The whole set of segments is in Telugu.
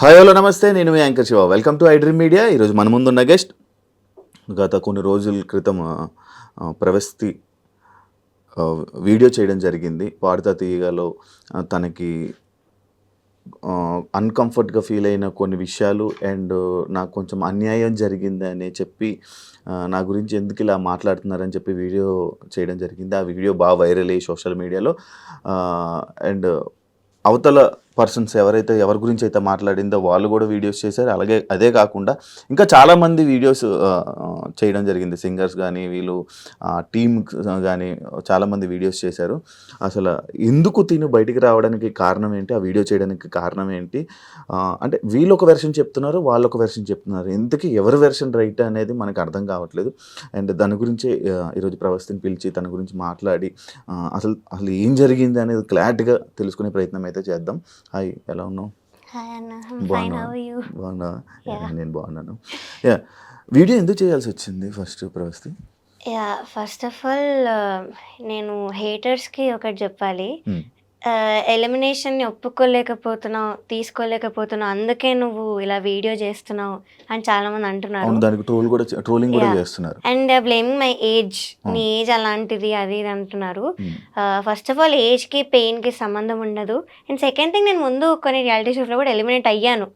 హాయ్ హలో నమస్తే, నేను మీ anchor Shiva. Welcome to I dream media. ఈరోజు మన ముందున్న గెస్ట్ గత కొన్ని రోజుల క్రితం ప్రవస్తి వీడియో చేయడం జరిగింది. పాడుతా తీయగాలో తనకి అన్కంఫర్ట్గా ఫీల్ అయిన కొన్ని విషయాలు అండ్ నాకు కొంచెం అన్యాయం జరిగిందని చెప్పి నా గురించి ఎందుకు ఇలా మాట్లాడుతున్నారని చెప్పి వీడియో చేయడం జరిగింది. ఆ వీడియో బాగా వైరల్ అయ్యి సోషల్ మీడియాలో అండ్ అవతల పర్సన్స్ ఎవరి గురించి అయితే మాట్లాడిందో వాళ్ళు కూడా వీడియోస్ చేశారు. అలాగే అదే కాకుండా ఇంకా చాలామంది వీడియోస్ చేయడం జరిగింది. సింగర్స్ కానీ వీళ్ళు టీమ్ కానీ చాలామంది వీడియోస్ చేశారు. అసలు ఎందుకు తిను బయటికి రావడానికి కారణం ఏంటి, ఆ వీడియో చేయడానికి కారణం ఏంటి, అంటే వీళ్ళు ఒక వెర్షన్ చెప్తున్నారు, వాళ్ళు ఒక వెర్షన్ చెప్తున్నారు. ఎందుకు ఎవరి వెర్షన్ రైట్ అనేది మనకు అర్థం కావట్లేదు. అండ్ దాని గురించి ఈరోజు ప్రవస్తిని పిలిచి తన గురించి మాట్లాడి అసలు అసలు ఏం జరిగింది అనేది క్లారిటీగా తెలుసుకునే ప్రయత్నం అయితే చేద్దాం. హాయ్, ఎలా ఉన్నావు? బాగున్నా. నేను బాగున్నాను. యా, వీడియో ఎందుకు చేయాల్సి వచ్చింది ప్రవస్తి? ఫస్ట్ ఆఫ్ ఆల్ నేను హేటర్స్కి ఒకటి చెప్పాలి. ఎలిమినేషన్ని ఒప్పుకోలేకపోతున్నావు, తీసుకోలేకపోతున్నావు, అందుకే నువ్వు ఇలా వీడియో చేస్తున్నావు అని చాలామంది అంటున్నారు. దానికి ట్రోలింగ్ కూడా చేస్తున్నారు. అండ్ బ్లేమింగ్ మై ఏజ్, నీ ఏజ్ అలాంటిది అది ఇది అంటున్నారు. ఫస్ట్ ఆఫ్ ఆల్ ఏజ్కి పెయిన్కి సంబంధం ఉండదు. అండ్ సెకండ్ థింగ్, నేను ముందు కొన్ని రియాలిటీ షోస్లో కూడా ఎలిమినేట్ అయ్యాను.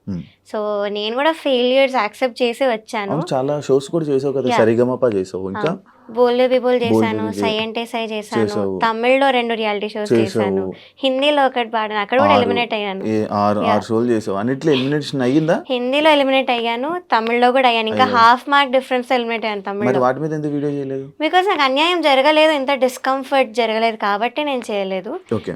సో నేను కూడా ఫెయిలియర్స్ యాక్సెప్ట్ చేసి వచ్చాను. చాలా షోస్ కూడా చేసావు కదా, సరిగమప చేసావు, ఇంకా బోల్డే పీపుల్ చేశాను, సై అంటే సై చేశాను, తమిళ్లో 2 రియాలిటీ షోస్ చేశాను, హిందీలో ఒకటి పాడాను, అక్కడ కూడా ఎలిమినేట్ అయ్యాను. హిందీలో ఎలిమినేట్ అయ్యాను, తమిళ్లో కూడా అయ్యాను. ఇంకా హాఫ్ మార్క్ డిఫరెన్స్ ఎలిమినేట్ అయ్యాను తమిళ్లో. బికాస్ నాకు అన్యాయం జరగలేదు, ఇంత డిస్కంఫర్ట్ జరగలేదు కాబట్టి నేను చేయలేదు.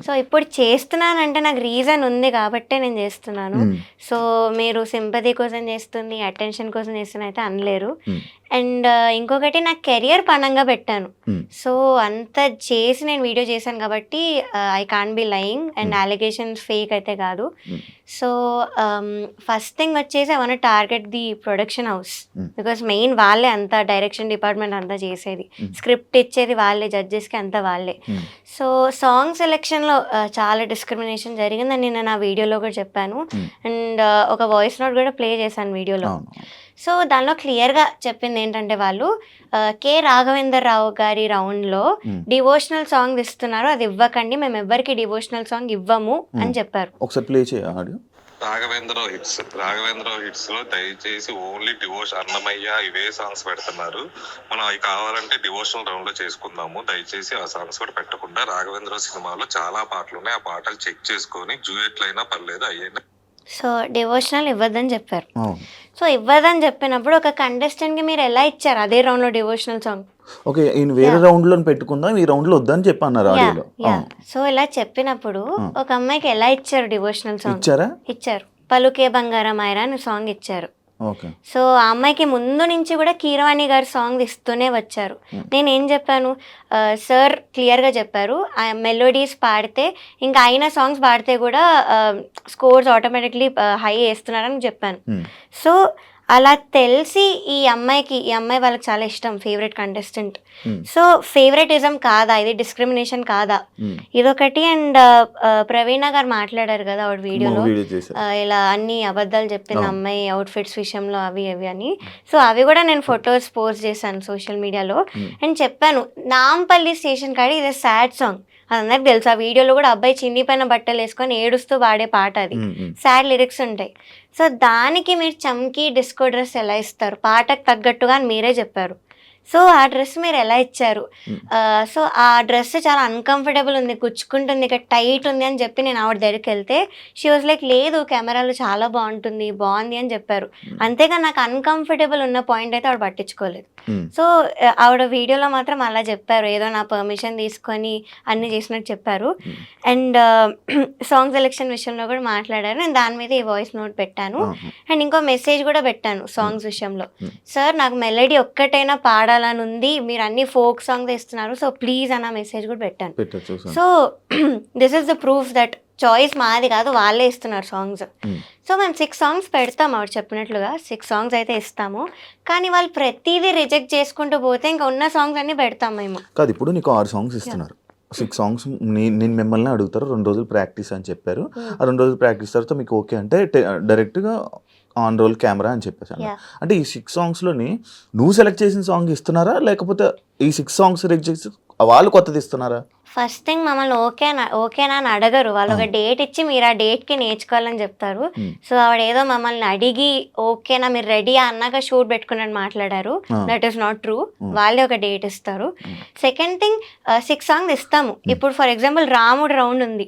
సో ఇప్పుడు చేస్తున్నానంటే నాకు రీజన్ ఉంది కాబట్టి నేను చేస్తున్నాను. సో మీరు సింపతి కోసం చేస్తుంది, అటెన్షన్ కోసం చేస్తున్నా అయితే అనలేరు. అండ్ ఇంకొకటి నా కెరియర్ పనంగా పెట్టాను. సో అంత చేసి నేను వీడియో చేశాను కాబట్టి I can't be lying. And alligations fake అయితే కాదు. సో ఫస్ట్ థింగ్ వచ్చేసి I want target the production house. Because main వాళ్ళే అంతా డైరెక్షన్ డిపార్ట్మెంట్ అంతా చేసేది, స్క్రిప్ట్ ఇచ్చేది వాళ్ళే, జడ్జెస్కి అంతా వాళ్ళే. సో సాంగ్ సెలెక్షన్లో చాలా డిస్క్రిమినేషన్ జరిగిందని నేను నా వీడియోలో కూడా చెప్పాను. అండ్ ఒక వాయిస్ నోట్ కూడా ప్లే చేశాను వీడియోలో. సో దానిలో క్లియర్గా చెప్పింది ఏంటంటే, వాళ్ళు కె రాఘవేంద్ర రావు గారి రౌండ్లో డివోషనల్ సాంగ్ ఇస్తున్నారు, అది ఇవ్వకండి, మేము ఎవ్వరికి డివోషనల్ సాంగ్ ఇవ్వము అని చెప్పారు. ఒకసారి ప్లే చేయాలి. రాఘవేంద్ర హిట్స్ లో దయచేసి ఓన్లీ డివోషన్, అన్నమయ్య ఇవే సాంగ్స్ పెడుతున్నారు. మనం అవి కావాలంటే డివోషనల్ రౌండ్ లో చేసుకుందాము. దయచేసి ఆ సాంగ్స్ కూడా పెట్టకుండా, రాఘవేంద్ర సినిమాలో చాలా పాటలు ఉన్నాయి, ఆ పాటలు చెక్ చేసుకొని డ్యూయెట్లు అయినా పర్లేదు అయ్యైనా. సో డివోషనల్ ఇవ్వద్దని చెప్పారు. సో ఇవ్వదని చెప్పినప్పుడు ఒక కంటెస్టెంట్కి మీరు ఎలా ఇచ్చారు అదే రౌండ్లో డివోషనల్ సాంగ్? ఓకే, ఈయన వేరే రౌండ్లో పెట్టుకుందాం, ఈ రౌండ్లో వద్దని చెప్పన్నారు ఆడియోలో. సో ఇలా చెప్పినప్పుడు ఒక అమ్మాయికి ఎలా ఇచ్చారు డివోషనల్ సాంగ్? ఇచ్చారు. పలుకే బంగారం ఐరా అని సాంగ్ ఇచ్చారు. సో ఆ అమ్మాయికి ముందు నుంచి కూడా కీరవాణి గారి సాంగ్ ఇస్తూనే వచ్చారు. నేనేం చెప్పాను, సార్ క్లియర్గా చెప్పారు, ఆ మెలోడీస్ పాడితే ఇంకా అయిన సాంగ్స్ పాడితే కూడా స్కోర్స్ ఆటోమేటిక్లీ హై వేస్తున్నారని చెప్పాను. సో అలా తెలిసి ఈ అమ్మాయి వాళ్ళకి చాలా ఇష్టం, ఫేవరెట్ కంటెస్టెంట్. సో ఫేవరెటిజం కాదా ఇది, డిస్క్రిమినేషన్ కాదా, ఇదొకటి. అండ్ ప్రవీణ గారు మాట్లాడారు కదా ఆవిడ వీడియోలో, ఇలా అన్ని అబద్ధాలు చెప్పింది అమ్మాయి అవుట్ఫిట్స్ విషయంలో అవి అని. సో అవి కూడా నేను ఫొటోస్ పోస్ట్ చేశాను సోషల్ మీడియాలో. అండ్ చెప్పాను, నాంపల్లి స్టేషన్ కాడి ఇది సాడ్ సాంగ్, అది అందరికి తెలుసు. ఆ వీడియోలో కూడా అబ్బాయి చిన్నిపైన బట్టలు వేసుకొని ఏడుస్తూ పాడే పాట, అది సాడ్ లిరిక్స్ ఉంటాయి. సో దానికి మీరు చమ్కీ డిస్కో డ్రెస్ ఎలా ఇస్తారు, పాటకు తగ్గట్టుగా అని మీరే చెప్పారు. సో ఆ డ్రెస్ మీరు ఎలా ఇచ్చారు? సో ఆ డ్రెస్ చాలా అన్కంఫర్టబుల్ ఉంది, గుచ్చుకుంటుంది, ఇక టైట్ ఉంది అని చెప్పి నేను ఆవిడ దగ్గరికి వెళ్తే షీ వాజ్ లైక్, లేదు కెమెరాలో చాలా బాగుంది అని చెప్పారు. అంతేగా నాకు అన్కంఫర్టబుల్ ఉన్న పాయింట్ అయితే ఆవిడ పట్టించుకోలేదు. సో ఆవిడ వీడియోలో మాత్రం అలా చెప్పారు, ఏదో నా పర్మిషన్ తీసుకొని అన్ని చేసినట్టు చెప్పారు. అండ్ సాంగ్ సెలెక్షన్ విషయంలో కూడా మాట్లాడారు. నేను దాని మీద ఈ వాయిస్ నోట్ పెట్టాను. అండ్ ఇంకో మెసేజ్ కూడా పెట్టాను సాంగ్స్ విషయంలో, సార్ నాకు మెలడీ ఒక్కటైనా పాడాలని ఉంది, మీరు అన్ని ఫోక్ సాంగ్స్ ఇస్తున్నారు, సో ప్లీజ్ అన్న మెసేజ్ కూడా పెట్టాను. So this is the proof that choice మాది కాదు, వాళ్ళే ఇస్తున్నారు సాంగ్స్. సో మేము 6 సాంగ్స్ పెడతాము, ఆవిడ చెప్పినట్లుగా 6 సాంగ్స్ అయితే ఇస్తాము. కానీ వాళ్ళు ప్రతిదీ రిజెక్ట్ చేసుకుంటూ పోతే ఇంకా ఉన్న సాంగ్స్ అన్ని పెడతాం మేము. కాదు, ఇప్పుడు నీకు 6 సాంగ్స్ ఇస్తున్నారు, 6 సాంగ్స్ నేను మిమ్మల్ని అడుగుతారు, 2 రోజులు ప్రాక్టీస్ అని చెప్పారు. ఆ 2 రోజులు ప్రాక్టీస్ తర్వాత మీకు ఓకే అంటే డైరెక్ట్గా ఆన్ రోల్ కెమెరా అని చెప్పేసాను. అంటే ఈ 6 సాంగ్స్లోని నువ్వు సెలెక్ట్ చేసిన సాంగ్ ఇస్తున్నారా, లేకపోతే ఈ 6 సాంగ్స్ సెలెక్ట్ చేసి వాళ్ళు కొత్తది ఇస్తున్నారా? ఫస్ట్ థింగ్ మమ్మల్ని ఓకేనా అని అడగరు. వాళ్ళు ఒక డేట్ ఇచ్చి మీరు ఆ డేట్కి నేర్చుకోవాలని చెప్తారు. సో ఆవిడ ఏదో మమ్మల్ని అడిగి ఓకేనా మీరు రెడీ అన్నాక షూట్ పెట్టుకున్నట్టు మాట్లాడారు. That is not true. వాళ్ళే ఒక డేట్ ఇస్తారు. సెకండ్ థింగ్ 6 సాంగ్స్ ఇస్తాము. ఇప్పుడు ఫర్ ఎగ్జాంపుల్ రాముడు రౌండ్ ఉంది.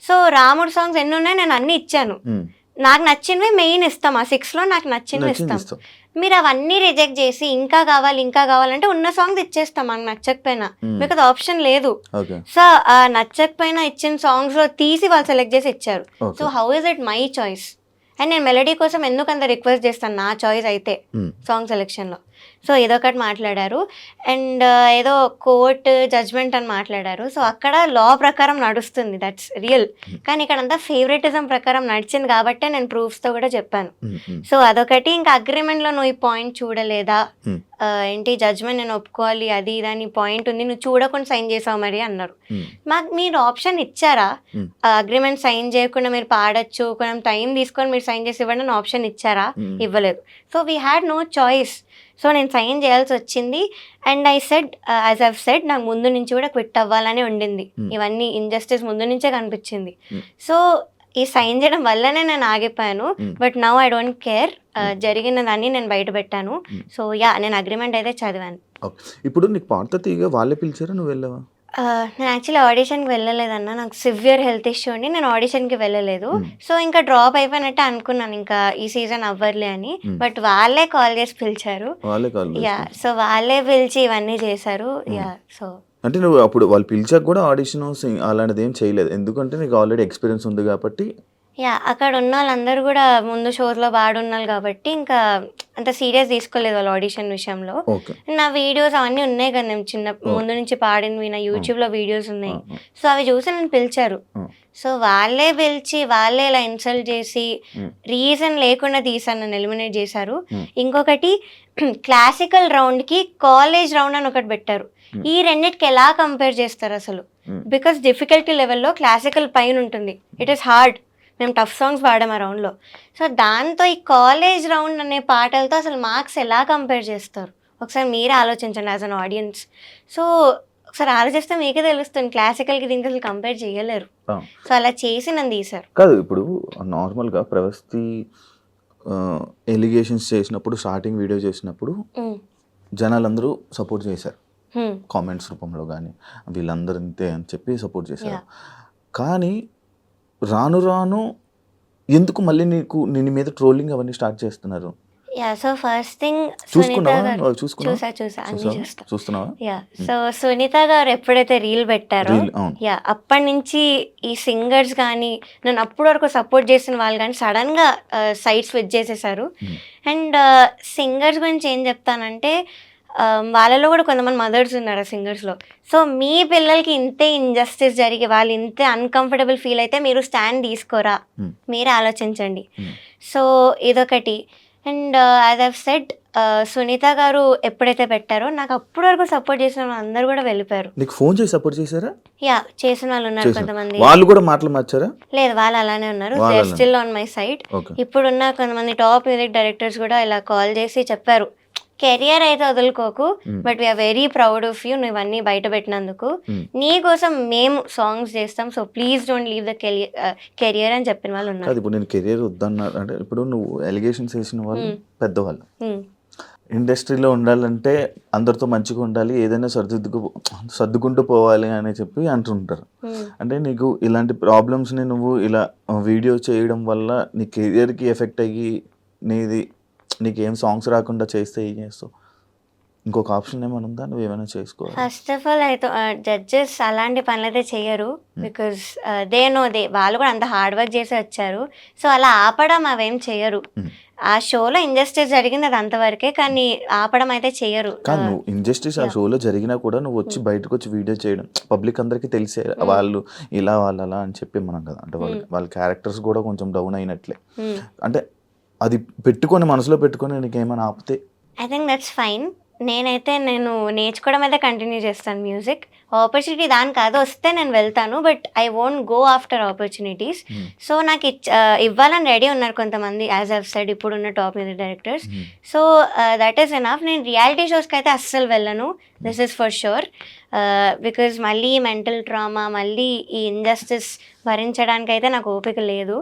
సో రాముడు సాంగ్స్ ఎన్ని ఉన్నాయి నేను అన్ని ఇచ్చాను. నాకు నచ్చినవి మెయిన్ ఇస్తాం. ఆ 6లో నాకు నచ్చినవి ఇస్తాం. మీరు అవన్నీ రిజెక్ట్ చేసి ఇంకా కావాలంటే ఉన్న సాంగ్స్ ఇచ్చేస్తాం మనకు నచ్చకపోయినా. మీకు అది ఆప్షన్ లేదు. సో ఆ నచ్చకపోయినా ఇచ్చిన సాంగ్స్ లో తీసి వాళ్ళు సెలెక్ట్ చేసి ఇచ్చారు. So how is it my choice? And నేను మెలడీ కోసం ఎందుకు అంత రిక్వెస్ట్ చేస్తాను నా చాయిస్ అయితే సాంగ్ సెలెక్షన్లో. సో ఇదొకటి మాట్లాడారు. అండ్ ఏదో కోర్ట్ జడ్జ్మెంట్ అని మాట్లాడారు. సో అక్కడ లా ప్రకారం నడుస్తుంది, దట్స్ రియల్. కానీ ఇక్కడ అంతా ఫేవరెటిజం ప్రకారం నడిచింది కాబట్టే నేను ప్రూఫ్స్తో కూడా చెప్పాను. సో అదొకటి. ఇంకా అగ్రిమెంట్లో నువ్వు ఈ పాయింట్ చూడలేదా, ఏంటి జడ్జ్మెంట్ నేను ఒప్పుకోవాలి అది ఇదని పాయింట్ ఉంది, నువ్వు చూడకుండా సైన్ చేసావు మరి అన్నారు. మాకు మీరు ఆప్షన్ ఇచ్చారా? అగ్రిమెంట్ సైన్ చేయకుండా మీరు పాడొచ్చు, కొంచెం టైం తీసుకొని మీరు సైన్ చేసి ఇవ్వండి అని ఆప్షన్ ఇచ్చారా? ఇవ్వలేదు. So we had no choice. So నేను సైన్ చేయాల్సి వచ్చింది. And I said as I've said నాకు ముందు నుంచి కూడా క్విట్ అవ్వాలని ఉండింది. ఇవన్నీ ఇంజస్టిస్ ముందు నుంచే కనిపించింది. సో ఈ సైన్ చేయడం వల్లనే నేను ఆగిపోయాను. But now I don't care. జరిగిన దాన్ని నేను బయట పెట్టాను. సో నేను అగ్రిమెంట్ అయితే చదివాను. ఇప్పుడు నీకు పాడతా తీగ వాళ్ళే పిలిచారా, నువ్వు వెళ్ళావా? నేను యాక్చువల్లీ ఆడిషన్కి వెళ్ళలేదన్న. నాకు సివియర్ హెల్త్ ఇష్యూ ఉండి నేను ఆడిషన్కి వెళ్ళలేదు. సో ఇంకా డ్రాప్ అయిపోయినట్టే అనుకున్నాను, ఇంకా ఈ సీజన్ అవ్వర్లే అని. బట్ వాళ్ళే కాల్ చేసి పిలిచారు. సో వాళ్ళే పిలిచి ఇవన్నీ చేశారు. సో అంటే నువ్వు అప్పుడు వాళ్ళు పిలిచాక కూడా ఆడిషన్ అలాంటిది ఏం చేయలేదు, ఎందుకంటే నీకు ఆల్రెడీ ఎక్స్పీరియన్స్ ఉంది కాబట్టి. అక్కడ ఉన్న వాళ్ళందరూ కూడా ముందు షోస్లో బాగున్నారు కాబట్టి ఇంకా అంత సీరియస్ తీసుకోలేదు వాళ్ళు ఆడిషన్ విషయంలో. నా వీడియోస్ అవన్నీ ఉన్నాయి కదా, నేను చిన్న ముందు నుంచి పాడినవి నా యూట్యూబ్లో వీడియోస్ ఉన్నాయి. సో అవి చూసి నన్ను పిలిచారు. సో వాళ్ళే పిలిచి వాళ్ళే ఇలా ఇన్సల్ట్ చేసి రీజన్ లేకుండా తీసాను, నన్ను ఎలిమినేట్ చేశారు. ఇంకొకటి క్లాసికల్ రౌండ్కి కాలేజ్ రౌండ్ అని ఒకటి పెట్టారు. ఈ రెండింటికి ఎలా కంపేర్ చేస్తారు అసలు? బికాస్ డిఫికల్టీ లెవెల్లో క్లాసికల్ పైన ఉంటుంది, ఇట్ ఈస్ హార్డ్. మేము టఫ్ సాంగ్స్ పాడాం ఆ రౌండ్లో. సో దాంతో ఈ కాలేజ్ రౌండ్ అనే పాటలతో అసలు మార్క్స్ ఎలా కంపేర్ చేస్తారు? ఒకసారి మీరే ఆలోచించండి యాజ్ అన్ ఆడియన్స్. సో ఒకసారి ఆలోచిస్తే మీకే తెలుస్తుంది, క్లాసికల్కి దీనికి అసలు కంపేర్ చేయలేరు. సో అలా చేసి నన్ను తీశారు. కాదు, ఇప్పుడు నార్మల్గా ప్రవస్తి ఎలిగేషన్స్ చేసినప్పుడు, స్టార్టింగ్ వీడియో చేసినప్పుడు జనాలందరూ సపోర్ట్ చేశారు, కామెంట్స్ రూపంలో కానీ వీళ్ళందరూ ఇంతే అని చెప్పి సపోర్ట్ చేశారు. కానీ రాను రాను ఎందుకు మళ్ళీ నీ మీద ట్రోలింగ్ అవన్నీ స్టార్ట్ చేస్తున్నారు? సో ఫస్ట్ థింగ్ చూస్తున్నావా? సో సునీత గారు ఎప్పుడైతే రీల్ పెట్టారో అప్పటి నుంచి ఈ సింగర్స్ కానీ నన్ను అప్పటి వరకు సపోర్ట్ చేసిన వాళ్ళు కానీ సడన్ గా సైడ్ స్విచ్ చేసేసారు. అండ్ సింగర్స్ గురించి ఏం చెప్తానంటే వాళ్ళలో కూడా కొంతమంది మదర్స్ ఉన్నారు ఆ సింగర్స్లో. సో మీ పిల్లలకి ఇంతే ఇంజస్టిస్ జరిగి వాళ్ళు ఇంతే అన్కంఫర్టబుల్ ఫీల్ అయితే మీరు స్టాండ్ తీసుకోరా, మీరే ఆలోచించండి. సో ఇదొకటి. And as I've said Sunitha garu ఎప్పుడైతే పెట్టారో నాకు అప్పటి వరకు సపోర్ట్ చేసిన వాళ్ళు అందరూ కూడా వెళ్ళిపోయారు. నీకు ఫోన్ చేసి సపోర్ట్ చేశారా? చేసిన వాళ్ళు ఉన్నారు కొంతమంది. వాళ్ళు కూడా మాటలు మార్చారా? లేదు, వాళ్ళు అలానే ఉన్నారు. They are still on my side. ఇప్పుడున్న కొంతమంది టాప్ మ్యూజిక్ డైరెక్టర్స్ కూడా ఇలా కాల్ చేసి చెప్పారు, కెరియర్ అయితే వదులుకోకు, but we are very proud of you, నువ్వు ఇవన్నీ బయట పెట్టినందుకు. నీ కోసం మేము సాంగ్స్ చేస్తాం, so please don't leave the career అని చెప్పిన వాళ్ళు ఉన్నారు. ఇప్పుడు నేను కెరియర్ వద్దన్నారు అంటే, ఇప్పుడు నువ్వు ఎలిగేషన్స్ వేసిన వాళ్ళు పెద్దవాళ్ళు, ఇండస్ట్రీలో ఉండాలంటే అందరితో మంచిగా ఉండాలి, ఏదైనా సర్దుకుంటూ పోవాలి అని చెప్పి అంటుంటారు. అంటే నీకు ఇలాంటి ప్రాబ్లమ్స్ని నువ్వు ఇలా వీడియో చేయడం వల్ల నీ కెరియర్కి ఎఫెక్ట్ అయ్యి నీకేం సాంగ్స్ రాకుండా చేస్తే ఏం చేస్తావు? ఇంకొక ఆప్షన్ ఏమైనా ఉందా, నువ్వు ఏమైనా చేసుకోవాలి? ఫస్ట్ ఆఫ్ ఆల్ అయితే జడ్జెస్ అలాంటి పనులు అయితే చెయ్యరు. బికాస్ వాళ్ళు కూడా అంత హార్డ్ వర్క్ చేసి వచ్చారు. సో అలా ఆపడం అవేం చెయ్యరు. ఆ షోలో ఇంజస్టిస్ జరిగింది అది అంతవరకే, కానీ ఆపడం అయితే చెయ్యరు. కానీ నువ్వు ఇంజస్టిస్ ఆ షోలో జరిగినా కూడా నువ్వు వచ్చి బయటకు వచ్చి వీడియో చేయడం పబ్లిక్ అందరికీ తెలిసే వాళ్ళు ఇలా వాళ్ళు అలా అని చెప్పి మనం కదా, అంటే వాళ్ళ క్యారెక్టర్స్ కూడా కొంచెం డౌన్ అయినట్లే. అంటే అది పెట్టుకొని మనసులో పెట్టుకొని నీకేమైనా ఆపితే ఐ థింక్ దట్స్ ఫైన్. నేనైతే నేర్చుకోవడం అయితే కంటిన్యూ చేస్తాను మ్యూజిక్. ఆపర్చునిటీ దానికి అది వస్తే నేను వెళ్తాను, but I won't go after opportunities. So నాకు ఇవ్వాలని రెడీ ఉన్నారు కొంతమంది, యాజ్ ఐవ్ సెడ్ ఇప్పుడున్న top music directors. So that is enough. నేను రియాలిటీ షోస్కి అయితే అస్సలు వెళ్ళను, this is for sure. Because మళ్ళీ మెంటల్ ట్రామా, మళ్ళీ ఈ ఇంజస్టిస్ భరించడానికి అయితే నాకు ఓపిక లేదు.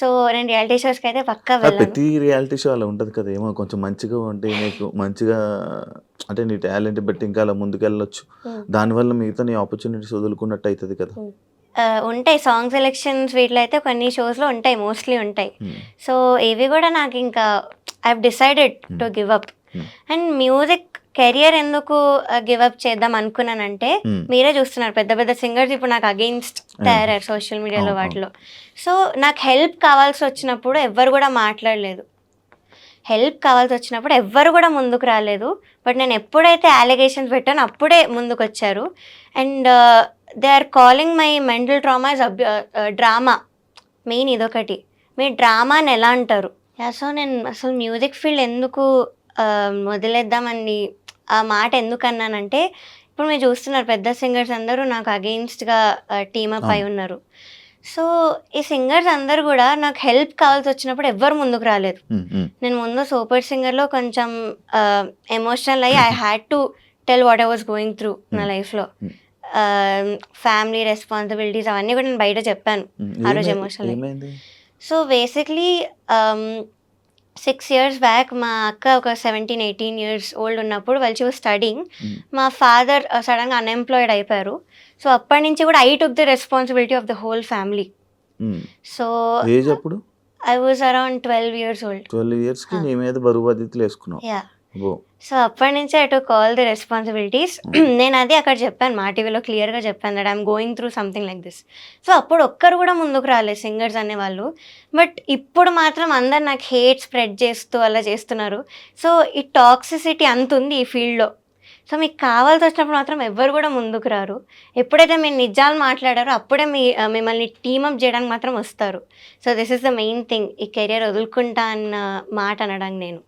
సో నేను రియాలిటీ షోస్కి అయితే పక్కా వెళ్ళను. ప్రతి రియాలిటీ షో అలా ఉంటుంది కదా, ఏమో కొంచెం మంచిగా ఉంటే నీకు మంచిగా అంటే నీ టాలెంట్ బట్టి ఇంకా అలా ముందుకెళ్ళొచ్చు, దానివల్ల మిగతా నీ ఆపర్చునిటీస్ వదులుకున్నట్టు అవుతుంది కదా. ఉంటాయి సాంగ్ సెలెక్షన్స్, వీటిలో అయితే కొన్ని షోస్లో ఉంటాయి, మోస్ట్లీ ఉంటాయి. సో ఇవి కూడా నాకు ఇంకా I have decided to give up. And music career ఎందుకు గివ్ అప్ చేద్దాం అనుకున్నానంటే, మీరే చూస్తున్నారు పెద్ద పెద్ద సింగర్స్ ఇప్పుడు నాకు అగెయిన్స్ట్ తయారయ్యారు సోషల్ మీడియాలో వాటిలో. సో నాకు హెల్ప్ కావాల్సి వచ్చినప్పుడు ఎవ్వరు కూడా మాట్లాడలేదు, హెల్ప్ కావాల్సి వచ్చినప్పుడు ఎవ్వరు కూడా ముందుకు రాలేదు. బట్ నేను ఎప్పుడైతే అలిగేషన్స్ పెట్టానో అప్పుడే ముందుకు వచ్చారు. And they are calling my mental trauma is drama. Main ఇదొకటి, మీరు డ్రామాని ఎలా అంటారు? సో నేను అసలు మ్యూజిక్ ఫీల్డ్ ఎందుకు వదిలేద్దామని ఆ మాట ఎందుకు అన్నానంటే, ఇప్పుడు మీరు చూస్తున్నారు పెద్ద సింగర్స్ అందరూ నాకు అగెయిన్స్ట్గా టీమప్ అయి ఉన్నారు. సో ఈ సింగర్స్ అందరు కూడా నాకు హెల్ప్ కావాల్సి వచ్చినప్పుడు ఎవ్వరు ముందుకు రాలేదు. నేను ముందు సూపర్ సింగర్లో కొంచెం ఎమోషనల్ అయ్యి I had to tell what I was going through నా లైఫ్లో. ఫ్యామిలీ రెస్పాన్సిబిలిటీస్ అవన్నీ కూడా నేను బయట చెప్పాను ఆ రోజు emotional. So basically 6 years back మా అక్క ఒక 17-18 years ఓల్డ్ ఉన్నప్పుడు వాళ్ళు షీ వాజ్ స్టడీయింగ్, మా ఫాదర్ సడన్గా అన్ఎంప్లాయిడ్ అయిపోయారు. సో అప్పటి నుంచి కూడా I took the responsibility of the whole family. So age అప్పుడు I was around 12 years old. 12 years కి నీ మీద బరువు బాధ్యతలు వేసుకున్నావు. యా. సో అప్పటి నుంచి I took all the responsibilities. నేను అది అక్కడ చెప్పాను, మా టీవీలో క్లియర్గా చెప్పాను that I'm going through something like this. So అప్పుడు ఒక్కరు కూడా ముందుకు రాలేదు సింగర్స్ అనేవాళ్ళు. బట్ ఇప్పుడు మాత్రం అందరు నాకు హేట్ స్ప్రెడ్ చేస్తూ అలా చేస్తున్నారు. సో ఈ టాక్సిసిటీ అంత ఉంది ఈ ఫీల్డ్లో. సో మీకు కావాల్సి వచ్చినప్పుడు మాత్రం ఎవ్వరు కూడా ముందుకు రారు. ఎప్పుడైతే మీరు నిజాలు మాట్లాడారో అప్పుడే మిమ్మల్ని టీమప్ చేయడానికి మాత్రం వస్తారు. So this is the main thing, ఈ కెరియర్ వదులుకుంటా అన్న మాట అనడానికి నేను.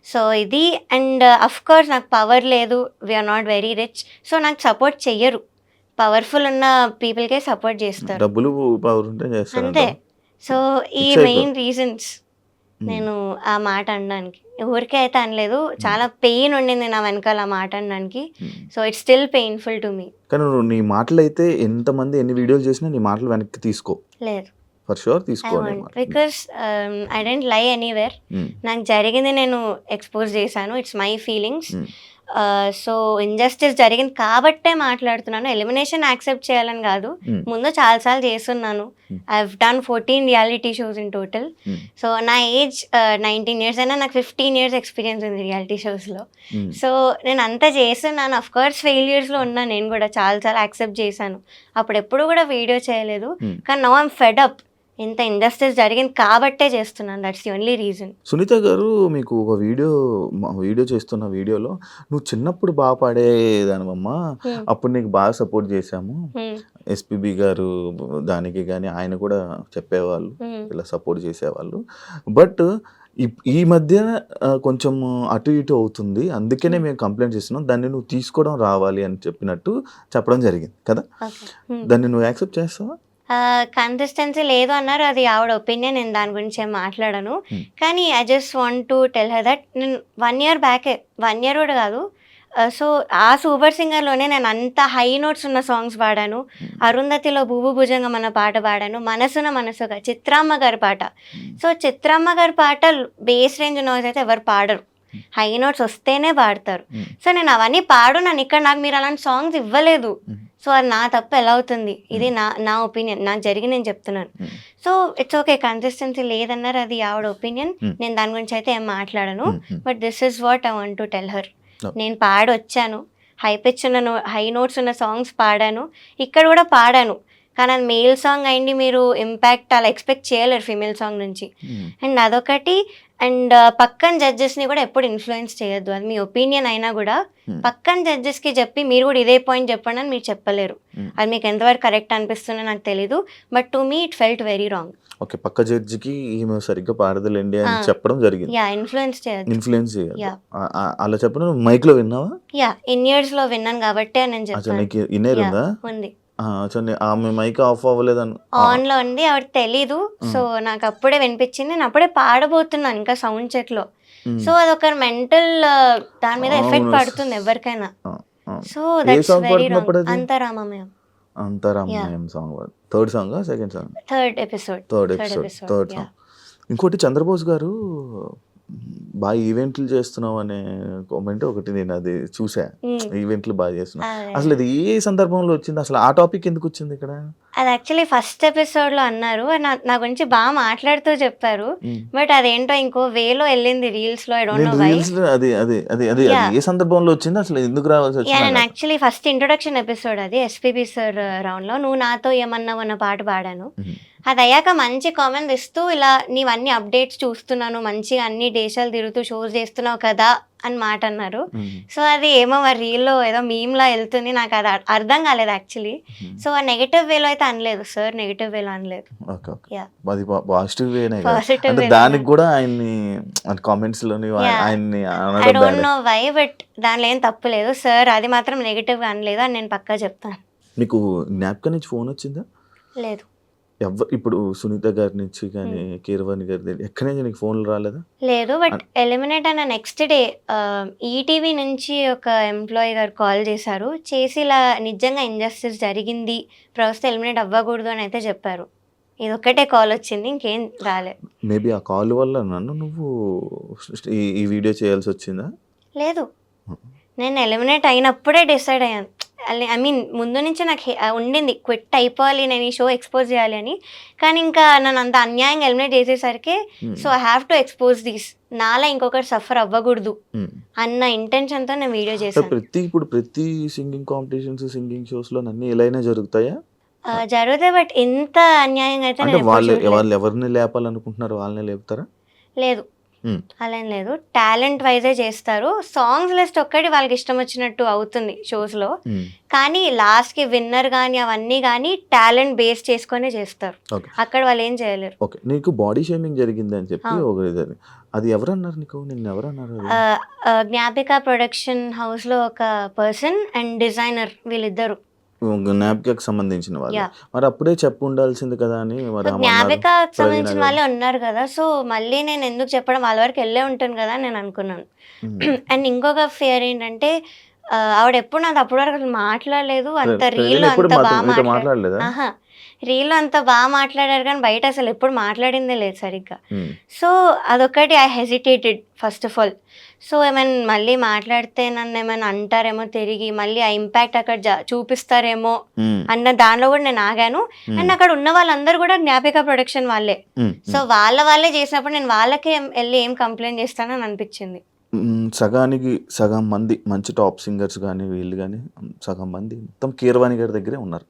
సో ఇది. అండ్ అఫ్ కోర్స్ నాకు పవర్ లేదు, we are not very rich, so నాకు సపోర్ట్ చెయ్యరు. పవర్ఫుల్ ఉన్న పీపుల్కే సపోర్ట్ చేస్తారు, డబ్బులు పవర్ ఉంటే చేస్తారు అంతే. సో ఈ మెయిన్ రీజన్స్ నేను ఆ మాట అనడానికి. ఊరికే అయితే అనలేదు, చాలా పెయిన్ ఉండింది నా వెనకాల ఆ మాట అనడానికి. So it's still painful to me. కానీ నువ్వు నీ మాటలు అయితే ఎంతమంది ఎన్ని వీడియోలు చేసినా నీ మాటలు వెనక్కి తీసుకో, లేదు ఫర్ షూర్ తీసుకోవాలి. Because I don't lie anywhere. నాకు జరిగింది నేను ఎక్స్పోజ్ చేశాను, it's my feelings. So injustice జరిగింది కాబట్టే మాట్లాడుతున్నాను. ఎలిమినేషన్ యాక్సెప్ట్ చేయాలని కాదు, ముందు చాలాసార్లు చేస్తున్నాను. I have done 14 reality shows in total. So నా ఏజ్ 19 years అయినా నాకు 15 years ఎక్స్పీరియన్స్ ఉంది రియాలిటీ షోస్లో. సో నేను అంతా చేస్తున్నాను. అఫ్ కోర్స్ ఫెయిల్యూర్స్లో ఉన్నా, నేను కూడా చాలాసార్లు యాక్సెప్ట్ చేశాను. అప్పుడు ఎప్పుడు కూడా వీడియో చేయలేదు. కానీ నౌ ఐమ్ ఫెడ్ అప్, ఇంత ఇండస్ట్రీస్ జరిగింది కాబట్టే చేస్తున్నాను, that's the only reason. Sunitha garu, మీకు ఒక వీడియో చేస్తున్న వీడియోలో నువ్వు చిన్నప్పుడు బాగా పాడేదానివమ్మా, అప్పుడు నీకు బాగా సపోర్ట్ చేశాము, ఎస్పీబీ గారు దానికి కానీ ఆయన కూడా చెప్పేవాళ్ళు, ఇలా సపోర్ట్ చేసేవాళ్ళు. బట్ ఈ మధ్య కొంచెం అటు ఇటు అవుతుంది, అందుకనే మేము కంప్లైంట్ చేస్తున్నాం, దాన్ని నువ్వు తీసుకోవడం రావాలి అని చెప్పడం జరిగింది కదా, దాన్ని నువ్వు యాక్సెప్ట్ చేస్తావా? కన్సిస్టెన్సీ లేదు అన్నారు, అది ఆవిడ ఒపీనియన్, నేను దాని గురించి ఏం మాట్లాడను. కానీ I just want to tell her that నేను 1 year బ్యాకే, 1 year కూడా కాదు, సో ఆ సూపర్ సింగర్లోనే నేను అంత హై నోట్స్ ఉన్న సాంగ్స్ పాడాను. అరుంధతిలో భూభు భుజంగం అన్న పాట పాడాను, మనసున మనసుగా చిత్రమ్మ గారి పాట. సో చిత్రమ్మ గారి పాట బేస్ రేంజ్ నాయిస్ అయితే ఎవరు పాడరు, హై నోట్స్ వస్తేనే పాడతారు. సో నేను అవన్నీ పాడున్నాను ఇక్కడ, నాకు మీరు అలాంటి సాంగ్స్ ఇవ్వలేదు. సో అది నా తప్పు ఎలా అవుతుంది? ఇది నా ఒపీనియన్, నాకు జరిగి నేను చెప్తున్నాను. సో ఇట్స్ ఓకే, కన్సిస్టెన్సీ లేదన్నారు, అది ఆవిడ ఒపీనియన్, నేను దాని గురించి అయితే ఏం మాట్లాడను. But this is what I want to tell her. నేను పాడి వచ్చాను, హై పిచ్ ఉన్న హై నోట్స్ ఉన్న సాంగ్స్ పాడాను, ఇక్కడ కూడా పాడాను. కానీ అది మేల్ సాంగ్ అయింది, మీరు ఇంపాక్ట్ అలా ఎక్స్పెక్ట్ చేయలేరు ఫీమేల్ సాంగ్ నుంచి. అండ్ అదొకటి. అండ్ పక్కన జడ్జెస్ని కూడా ఎప్పుడు ఇన్ఫ్లుయెన్స్ చేయొద్దు. అది మీ ఒపీనియన్ అయినా కూడా పక్కన జడ్జెస్కి చెప్పి మీరు కూడా ఇదే పాయింట్ చెప్పండి అని మీరు చెప్పలేరు. అది మీకు ఎంతవరకు కరెక్ట్ అనిపిస్తుందో నాకు తెలీదు, but to me it felt very wrong. Okay, పక్క జడ్జికి ఈమె సరిగ్గా పాడదలేండి అని చెప్పడం జరిగింది. యా, ఇన్ఫ్లుయెన్స్ చేయొద్దు. ఇన్ఫ్లుయెన్స్ చేయాలి. అలా చెప్పడం మైక్ లో విన్నావా? యా, ఇన్ ఇయర్స్ లో విన్నాను కాబట్టి నేను చెప్పాను. నీకు ఇన్నర్ ఉందా? ఉంది. ఆమె మైక్ ఆఫ్ అవ్వలేదని ఆన్ లో ఉంది, ఆవిడ తెలీదు. సో నాకు అప్పుడే వినిపించింది, నేను అప్పుడే పాడబోతున్నాను ఇంకా సౌండ్ చెక్ లో. సో అదొక మెంటల్ దాని మీద ఎఫెక్ట్ పడుతుంది ఎవరికైనా. So that's very wrong. అంతరామమయం. అంతరామయం song third song second song third episode. Song. ఇంకోటి చంద్రబోస్ గారు బాగా ఈవెంట్లు చేస్తున్నావు అనే కామెంట్ ఒకటి నేను అది చూసా. ఈవెంట్లు బాగా చేస్తున్నావు, అసలు అది ఏ సందర్భంలో వచ్చింది, అసలు ఆ టాపిక్ ఎందుకు వచ్చింది ఇక్కడ? అది యాక్చువల్లీ ఫస్ట్ ఎపిసోడ్ లో అన్నారు, నా గురించి బాగా మాట్లాడుతూ చెప్పారు, బట్ అదేంటో ఇంకో వేలో వెళ్ళింది రీల్స్ లో. I don't know why. అది ఏ సందర్భంలో వచ్చింది, అసలు ఎందుకు రావాల్సి వచ్చింది? నేను యాక్చువల్లీ ఫస్ట్ ఇంట్రొడక్షన్ ఎపిసోడ్ అది ఎస్పీబీ సార్ రౌండ్ లో నువ్వు నాతో ఏమన్నావు అన్న పాట పాడాను. అది అయ్యాక మంచి కామెంట్స్ ఇస్తూ ఇలా నీవన్నీ అప్డేట్స్ చూస్తున్నాను, మంచిగా అన్ని దేశాలు తిరుగుతూ షోస్ చేస్తున్నావు కదా అని మాట అన్నారు. సో అది ఏమో మరి రీల్లో ఏదో మీమ్లా వెళ్తుంది, నాకు అది అర్థం కాలేదు యాక్చువల్లీ. సో ఆ నెగటివ్ వేలో అయితే అనలేదు సార్, నెగటివ్ వేలో అనలేదు. పాజిటివ్ వే, దానికి కూడా ఆయన్ని కామెంట్స్ లోని ఆయన్ని I don't know why, but దానిలో ఏం తప్పు లేదు సార్, అది మాత్రం నెగటివ్ అనలేదు అని నేను పక్కా చెప్తాను. మీకు జ్ఞాపకం నుంచి ఫోన్ వచ్చిందా? లేదు. ఇప్పుడు సునీత గారి నుంచి కానీ కీరవాణి గారి ఎక్కడి నుంచి నీకు ఫోన్లు రాలేదా? లేదు, బట్ ఎలిమినేట్ అయిన నెక్స్ట్ డే ఈటీవీ నుంచి ఒక ఎంప్లాయీ గారు కాల్ చేశారు, చేసి ఇలా నిజంగా ఇంజస్టిస్ జరిగింది, ప్రస్తుతం ఎలిమినేట్ అవ్వకూడదు అని అయితే చెప్పారు. ఇది ఒక్కటే కాల్ వచ్చింది, ఇంకేం రాలేదు. మేబీ ఆ కాల్ వల్ల నువ్వు ఈ వీడియో చేయాల్సి వచ్చిందా? లేదు, నేను ఎలిమినేట్ అయినప్పుడే డిసైడ్ అయ్యాను. ఐ మీన్ ముందు నుంచి నాకు ఉండింది క్విట్ అయిపోవాలి, నేను ఈ షో ఎక్స్పోజ్ చేయాలి అని. కానీ ఇంకా నన్ను అంత అన్యాయంగా ఎలిమినేట్ చేసేసరికి so I have to expose this, నాలా ఇంకొకటి సఫర్ అవ్వకూడదు అన్న ఇంటెన్షన్తో నేను వీడియో చేశాను. ప్రతి సింగింగ్ కాంపిటీషన్స్, సింగింగ్ షోస్ లో అన్ని ఎలాగైనా జరుగుతాయా? జరుగుతాయి, బట్ ఇంత అన్యాయంగా అయితే వాళ్ళు ఎవరిని లేపాలనుకుంటున్నారు వాళ్ళని లేపుతారా? లేదు, అలా ఏం లేదు, టాలెంట్ వైజే చేస్తారు. సాంగ్స్ లిస్ట్ ఒక్కటి వాళ్ళకి ఇష్టం వచ్చినట్టు అవుతుంది షోస్ లో, కానీ లాస్ట్ కి విన్నర్ కానీ అవన్నీ కానీ టాలెంట్ బేస్ చేసుకునే చేస్తారు. అక్కడ వాళ్ళు ఏం చేయలేరు. ఓకే, నీకు బాడీ షేమింగ్ జరిగింది అని చెప్పి అది ఎవరన్నారు నీకు? నిన్ను ఎవరన్నారు? జ్ఞాపిక ప్రొడక్షన్ హౌస్ లో ఒక పర్సన్ అండ్ డిజైనర్, వీళ్ళిద్దరు జ్ఞాపికకు సంబంధించిన వాళ్ళు. మరి అప్పుడే చెప్పు ఉండాల్సింది కదా అని. జ్ఞాపికకు సంబంధించిన వాళ్ళే ఉన్నారు కదా, సో మళ్ళీ నేను ఎందుకు చెప్పడం, వాళ్ళ వరకు వెళ్ళే ఉంటాను కదా అని నేను అనుకున్నాను. అండ్ ఇంకొక ఫియర్ ఏంటంటే ఆవిడ ఎప్పుడు నాకు అప్పటి వరకు అసలు మాట్లాడలేదు, అంత రీల్ అంత బాగా మాట్లాడలేదు, రీల్ అంత బాగా మాట్లాడారు కానీ బయట అసలు ఎప్పుడు మాట్లాడిందే లేదు సరిగ్గా. సో అదొకటి I hesitated first of all. So ఏమైనా మళ్ళీ మాట్లాడితే నన్ను ఏమైనా అంటారేమో తిరిగి, మళ్ళీ ఆ ఇంపాక్ట్ అక్కడ చూపిస్తారేమో అన్న దానిలో కూడా నేను ఆగాను. అండ్ అక్కడ ఉన్న వాళ్ళందరూ కూడా జ్ఞాపిక ప్రొడక్షన్ వాళ్ళే, సో వాళ్ళే చేసినప్పుడు నేను వాళ్ళకే వెళ్ళి ఏం కంప్లైంట్ చేస్తానని అనిపించింది. సగానికి సగం మంది మంచి టాప్ సింగర్స్ కానీ వీళ్ళు కానీ సగం మంది మొత్తం కీరవాణి గారి దగ్గరే ఉన్నారు.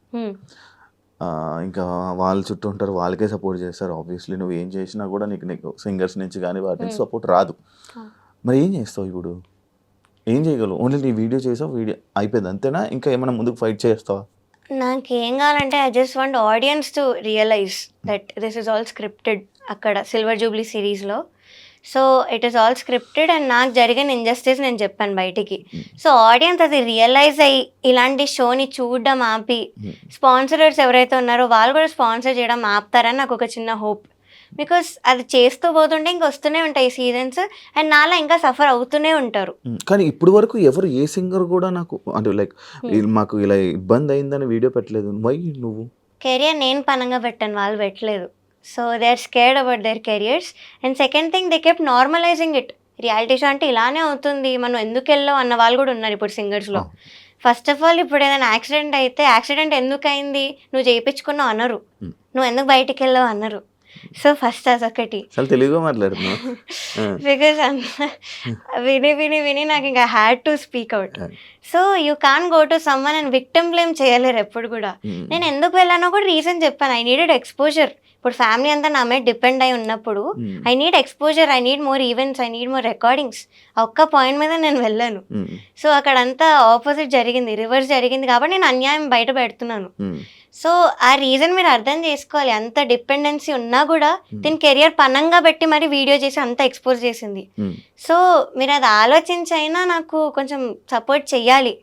ఇంకా వాళ్ళ చుట్టూ ఉంటారు, వాళ్ళకే సపోర్ట్ చేస్తారు. ఆబ్వియస్లీ నువ్వు ఏం చేసినా కూడా నీకు సింగర్స్ నుంచి కానీ వాటి నుంచి సపోర్ట్ రాదు. మరి ఏం చేస్తావు ఇప్పుడు? ఏం చేయగలవు? ఓన్లీ నీ వీడియో చేసావు, వీడియో అయిపోయింది అంతేనా? ఇంకా ఏమైనా ముందుకు ఫైట్ చేస్తావా? నాకేం కావాలంటే I just want audience to realise that this is all scripted. అక్కడ సిల్వర్ జూబ్లీ సిరీస్లో so it is all scripted and నాకు జరిగిన ఇంజస్టిస్ నేను చెప్పాను బయటికి. సో ఆడియన్స్ అది రియలైజ్ అయ్యి ఇలాంటి షోని చూడడం ఆపి స్పాన్సరర్స్ ఎవరైతే ఉన్నారో వాళ్ళు కూడా స్పాన్సర్ చేయడం ఆపుతారని నాకు ఒక చిన్న హోప్. బికాస్ అది చేస్తూ పోతుంటే ఇంకా వస్తూనే ఉంటాయి సీజన్స్ అండ్ నాలా ఇంకా సఫర్ అవుతూనే ఉంటారు. కానీ ఇప్పుడు వరకు ఎవరు ఏ సింగర్ కూడా నాకు అంటే లైక్ మాకు ఇలా ఇబ్బంది అయిందని వీడియో పెట్టలేదు. వై? నువ్వు కెరియర్ నేను పనంగా పెట్టాను, వాళ్ళు పెట్టలేదు. So they are scared about their careers. And second thing they kept normalising it. Reality show అంటే ఇలానే అవుతుంది, మనం ఎందుకు వెళ్ళావు అన్న వాళ్ళు కూడా ఉన్నారు ఇప్పుడు సింగర్స్లో. ఫస్ట్ ఆఫ్ ఆల్ ఇప్పుడు ఏదైనా యాక్సిడెంట్ అయితే యాక్సిడెంట్ ఎందుకు అయింది, నువ్వు చేయించుకున్నావు అనరు, నువ్వు ఎందుకు బయటికి వెళ్ళావు అనరు. సో ఫస్ట్ అదొకటి. చాలా తెలుగుగా మాట్లాడుతున్నావు. బికాజ్ విని విని విని నాకు ఇంకా had to speak out. So you can go to someone and victim blame చేయలేరు ఎప్పుడు కూడా. నేను ఎందుకు వెళ్ళానో కూడా రీజన్ చెప్పాను. I needed exposure. ఇప్పుడు ఫ్యామిలీ అంతా నా మీద డిపెండ్ అయి ఉన్నప్పుడు I need exposure, I need more events, I need more recordings. ఆ ఒక్క పాయింట్ మీద నేను వెళ్ళాను. సో అక్కడంతా ఆపోజిట్ జరిగింది, రివర్స్ జరిగింది కాబట్టి నేను అన్యాయం బయట పెడుతున్నాను. సో ఆ రీజన్ మీరు అర్థం చేసుకోవాలి. అంత డిపెండెన్సీ ఉన్నా కూడా దీని కెరియర్ పనంగా పెట్టి మరి వీడియో చేసి అంత ఎక్స్పోజ్ చేసింది. సో మీరు అది ఆలోచించి అయినా నాకు కొంచెం సపోర్ట్ చెయ్యాలి.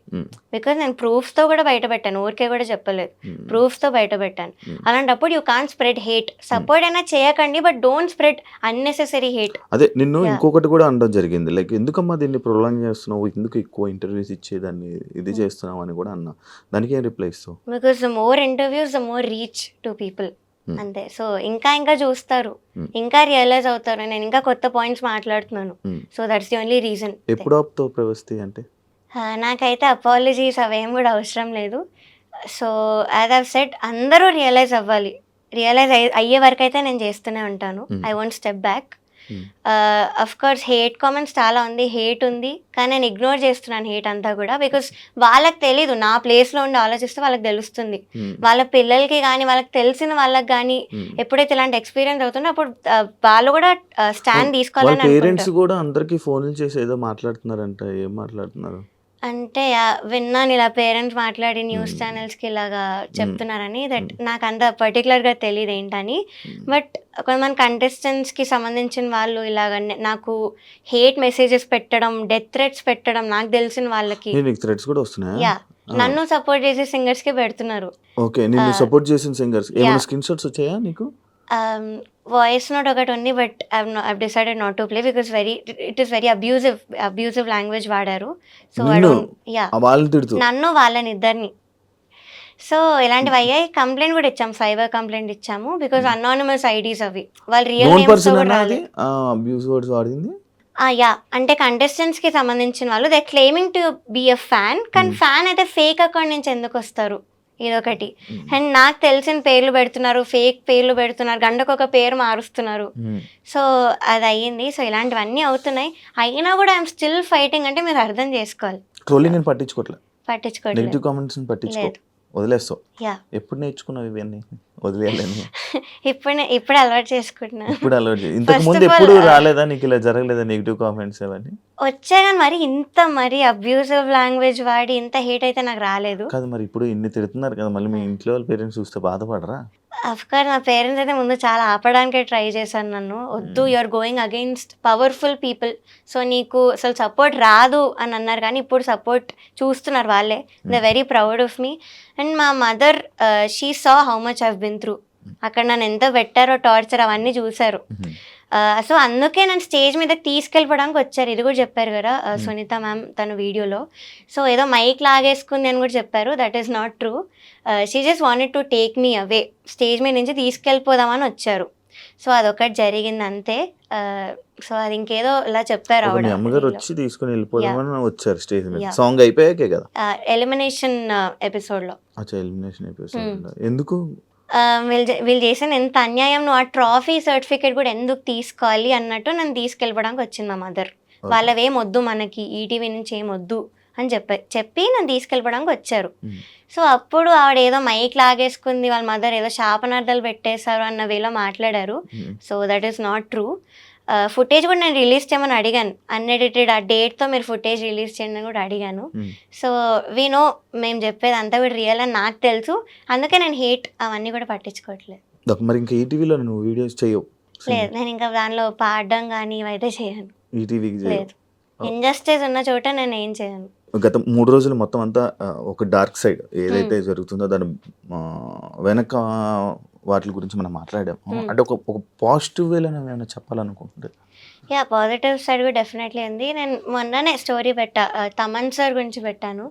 బికాజ్ నేను ప్రూఫ్స్తో కూడా బయట పెట్టాను, ఊరికే కూడా చెప్పలేదు, ప్రూఫ్స్తో బయట పెట్టాను. అలాంటప్పుడు you can't spread hate. Support అయినా చేయకండి, but don't spread unnecessary hate. అదే నిన్ను ఇంకొకటి కూడా అనడం జరిగింది, లైక్ ఎందుకమ్మా దీన్ని ప్రొలాంగ్ చేస్తున్నావు, ఎందుకు ఎక్కువ ఇంటర్వ్యూస్ ఇచ్చేదాన్ని ఇది చేస్తున్నావు అని కూడా అన్నా. దానికి ఏం రిప్లై ఇస్తావు? Because the more interviews the more reach to people. అంతే. సో ఇంకా చూస్తారు, ఇంకా రియలైజ్ అవుతారు, నేను ఇంకా కొత్త పాయింట్స్ మాట్లాడుతున్నాను. So that's the only reason. ఎప్పుడు ఆపుతావు ప్రవస్తి అంటే? నాకైతే అపాలజీస్ అవేం కూడా అవసరం లేదు. సో యాజ్ ఐవ్ సెడ్, అందరూ రియలైజ్ అవ్వాలి. రియలైజ్ అయ్యే వరకు అయితే నేను చేస్తూనే ఉంటాను. I won't step back. Of course hate comments చాలా ఉంది, హేట్ ఉంది, కానీ నేను ఇగ్నోర్ చేస్తున్నాను హేట్ అంతా కూడా. బికాస్ వాళ్ళకి తెలీదు, నా ప్లేస్లో ఉండి ఆలోచిస్తే వాళ్ళకి తెలుస్తుంది. వాళ్ళ పిల్లలకి కానీ వాళ్ళకి తెలిసిన వాళ్ళకి కానీ ఎప్పుడైతే ఇలాంటి ఎక్స్పీరియన్స్ అవుతుందో అప్పుడు వాళ్ళు కూడా స్టాండ్ తీసుకోవాలని. పేరెంట్స్ కూడా అందరికి ఫోన్లు చేసి ఏదో మాట్లాడుతున్నారంట, ఏం మాట్లాడుతున్నారు అంటే విన్నాను ఇలా పేరెంట్స్ మాట్లాడి న్యూస్ ఛానల్స్కి ఇలాగా చెప్తున్నారని. దట్ నాకు అంత పర్టికులర్గా తెలియదు ఏంటని. బట్ కొంతమంది కంటెస్టెంట్స్కి సంబంధించిన వాళ్ళు ఇలాగ నాకు హేట్ మెసేజెస్ పెట్టడం, డెత్ థ్రెట్స్ పెట్టడం, నాకు తెలిసిన వాళ్ళకి థ్రెట్స్ కూడా వస్తున్నాయి. యా, నన్ను సపోర్ట్ చేసే సింగర్స్కి పెడుతున్నారు. ఓకే, నిన్ను సపోర్ట్ చేసిన సింగర్స్ ఏమైనా స్క్రీన్ షాట్స్ వచ్చాయా నీకు? వాయిస్ నోట్ ఒకటి ఉంది, but I've decided not to play because it is very abusive language వాడారు. సో నన్ను వాళ్ళని ఇద్దరిని. సో ఇలాంటివి అయ్యాయి. కంప్లైంట్ కూడా ఇచ్చాము, సైబర్ కంప్లైంట్ ఇచ్చాము. బికాస్ అనానిమస్ ఐడీస్ అవి, వాళ్ళు రియల్ నేమ్స్ యా, అంటే కంటెస్టెంట్స్ కి సంబంధించిన వాళ్ళు they claiming to be a fan, కానీ ఫ్యాన్ అయితే ఫేక్ అకౌంట్ నుంచి ఎందుకు వస్తారు, ఇదొకటి. అండ్ నాకు తెలిసిన పేర్లు పెడుతున్నారు, ఫేక్ పేర్లు పెడుతున్నారు, గంటకు ఒక పేరు మారుస్తున్నారు. సో అది అయ్యింది. సో ఇలాంటివన్నీ అవుతున్నాయి. అయినా కూడా ఐఎమ్ స్టిల్ ఫైటింగ్. అంటే మీరు అర్థం చేసుకోవాలి, ట్రోలింగ్ పట్టించుకోవట్లేదు, వదిలేస్తావు. ఎప్పుడు నేర్చుకున్నావు ఇవన్నీ? వదిలేయాలని ఇప్పుడు అలవాటు చేసుకుంటున్నా. ఇంతకు ముందు ఎప్పుడు రాలేదా నీకు, ఇలా జరగలేదా నెగిటివ్ కామెంట్స్ అవన్నీ? వచ్చాయి కానీ మరి ఇంత మరి అబ్యూజివ్ లాంగ్వేజ్ వాడి ఇంత హేట్ అయితే నాకు రాలేదు. కాదు మరి ఇప్పుడు ఇన్ని తిడుతున్నారు కదా, మళ్ళీ మీ ఇంట్లో వాళ్ళ పేరెంట్స్ చూస్తే బాధపడరా? అఫ్కోర్స్ నా పేరెంట్స్ అయితే ముందు చాలా ఆపడానికే ట్రై చేశాను నన్ను. వద్దు, you're going against powerful people, so నీకు అసలు సపోర్ట్ రాదు అని అన్నారు. కానీ ఇప్పుడు సపోర్ట్ చూస్తున్నారు వాళ్ళే. They very proud of me. And మా mother, she saw how much I've been through. అక్కడ నన్ను ఎంత పెట్టారో, టార్చర్ అవన్నీ చూశారు. సో అందుకే నన్ను స్టేజ్ మీద తీసుకెళ్ళిపోవడానికి వచ్చారు. ఇది కూడా చెప్పారు కదా సునీత మ్యామ్ తన వీడియోలో. సో ఏదో మైక్ లాగేసుకుంది అని కూడా చెప్పారు. That is not true. She just wanted to take me away, stage మీద నుంచి తీసుకెళ్ళిపోదామని వచ్చారు. సో అదొకటి జరిగింది అంతే. సో అది ఇంకేదో ఇలా చెప్పారు. సాంగ్ అయిపోయాకే కదా, ఎలిమినేషన్ ఎపిసోడ్లో. ఎందుకు వీళ్ళు చేసిన ఎంత అన్యాయం, నువ్వు ఆ ట్రాఫీ సర్టిఫికేట్ కూడా ఎందుకు తీసుకోవాలి అన్నట్టు నన్ను తీసుకెళ్ళడానికి వచ్చింది మా మదర్. వాళ్ళవేం వద్దు మనకి, ఈటీవీ నుంచి ఏం వద్దు అని చెప్పి నన్ను తీసుకెళ్ళడానికి వచ్చారు. సో అప్పుడు ఆవిడ ఏదో మైక్ లాగేసుకుంది, వాళ్ళ మదర్ ఏదో శాపనార్థాలు పెట్టేశారు అన్న వేలో మాట్లాడారు. So that is not true. Footage కూడా నేను రిలీజ్ చేయమని అడిగాను, అన్ఎడిటెడ్ ఆ డేట్తో మీరు ఫుటేజ్ రిలీజ్ చేయండి అని కూడా అడిగాను. సో నో మేము చెప్పేది అంతా కూడా రియల్ అని నాకు తెలుసు. అందుకే నేను హేట్ అవన్నీ కూడా పట్టించుకోవట్లేదు. మరి ఇంకా ఈటీవీలో నువ్వు వీడియోస్ చేయవు? లేదు, నేను ఇంకా దానిలో పాడడం కానీ ఇవైతే చేయను. లేదు, ఇంజస్టిస్ ఉన్న చోట నేను ఏం చేయను. గత 3 రోజులు మొత్తం అంతా ఒక డార్క్ సైడ్ ఏదైతే జరుగుతుందో దాని వెనక వాటి గురించి మనం మాట్లాడాము. అంటే ఒక పాజిటివ్ వేలో ఏమైనా చెప్పాలనుకుంటుంటే? యా, పాజిటివ్ సైడ్ కూడా డెఫినెట్లీ ఉంది. నేను మొన్ననే స్టోరీ పెట్టా, తమన్ సార్ గురించి పెట్టాను.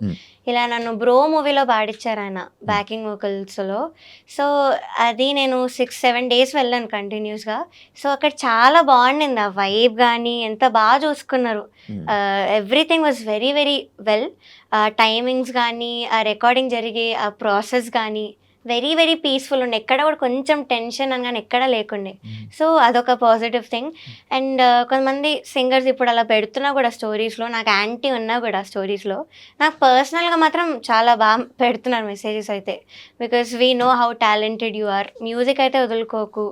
ఇలా నన్ను బ్రో మూవీలో పాడించారు ఆయన బ్యాకింగ్ వోకల్స్లో. సో అది నేను 6-7 డేస్ వెళ్ళాను కంటిన్యూస్గా. సో అక్కడ చాలా బాగుండింది ఆ వైబ్ కానీ, ఎంత బాగా చూసుకున్నారు. Everything was very very well. Timings కానీ, ఆ రికార్డింగ్ జరిగే ఆ ప్రాసెస్ కానీ వెరీ వెరీ పీస్ఫుల్ ఉండే, ఎక్కడ కూడా కొంచెం టెన్షన్ అని కానీ ఎక్కడ లేకుండే. సో అదొక పాజిటివ్ థింగ్. అండ్ కొంతమంది సింగర్స్ ఇప్పుడు అలా పెడుతున్నా కూడా స్టోరీస్లో, నాకు యాంటీ ఉన్నా కూడా స్టోరీస్లో, నాకు పర్సనల్గా మాత్రం చాలా బాగా పెడుతున్నారు మెసేజెస్ అయితే. Because we know how talented you are, music అయితే వదులుకోకు,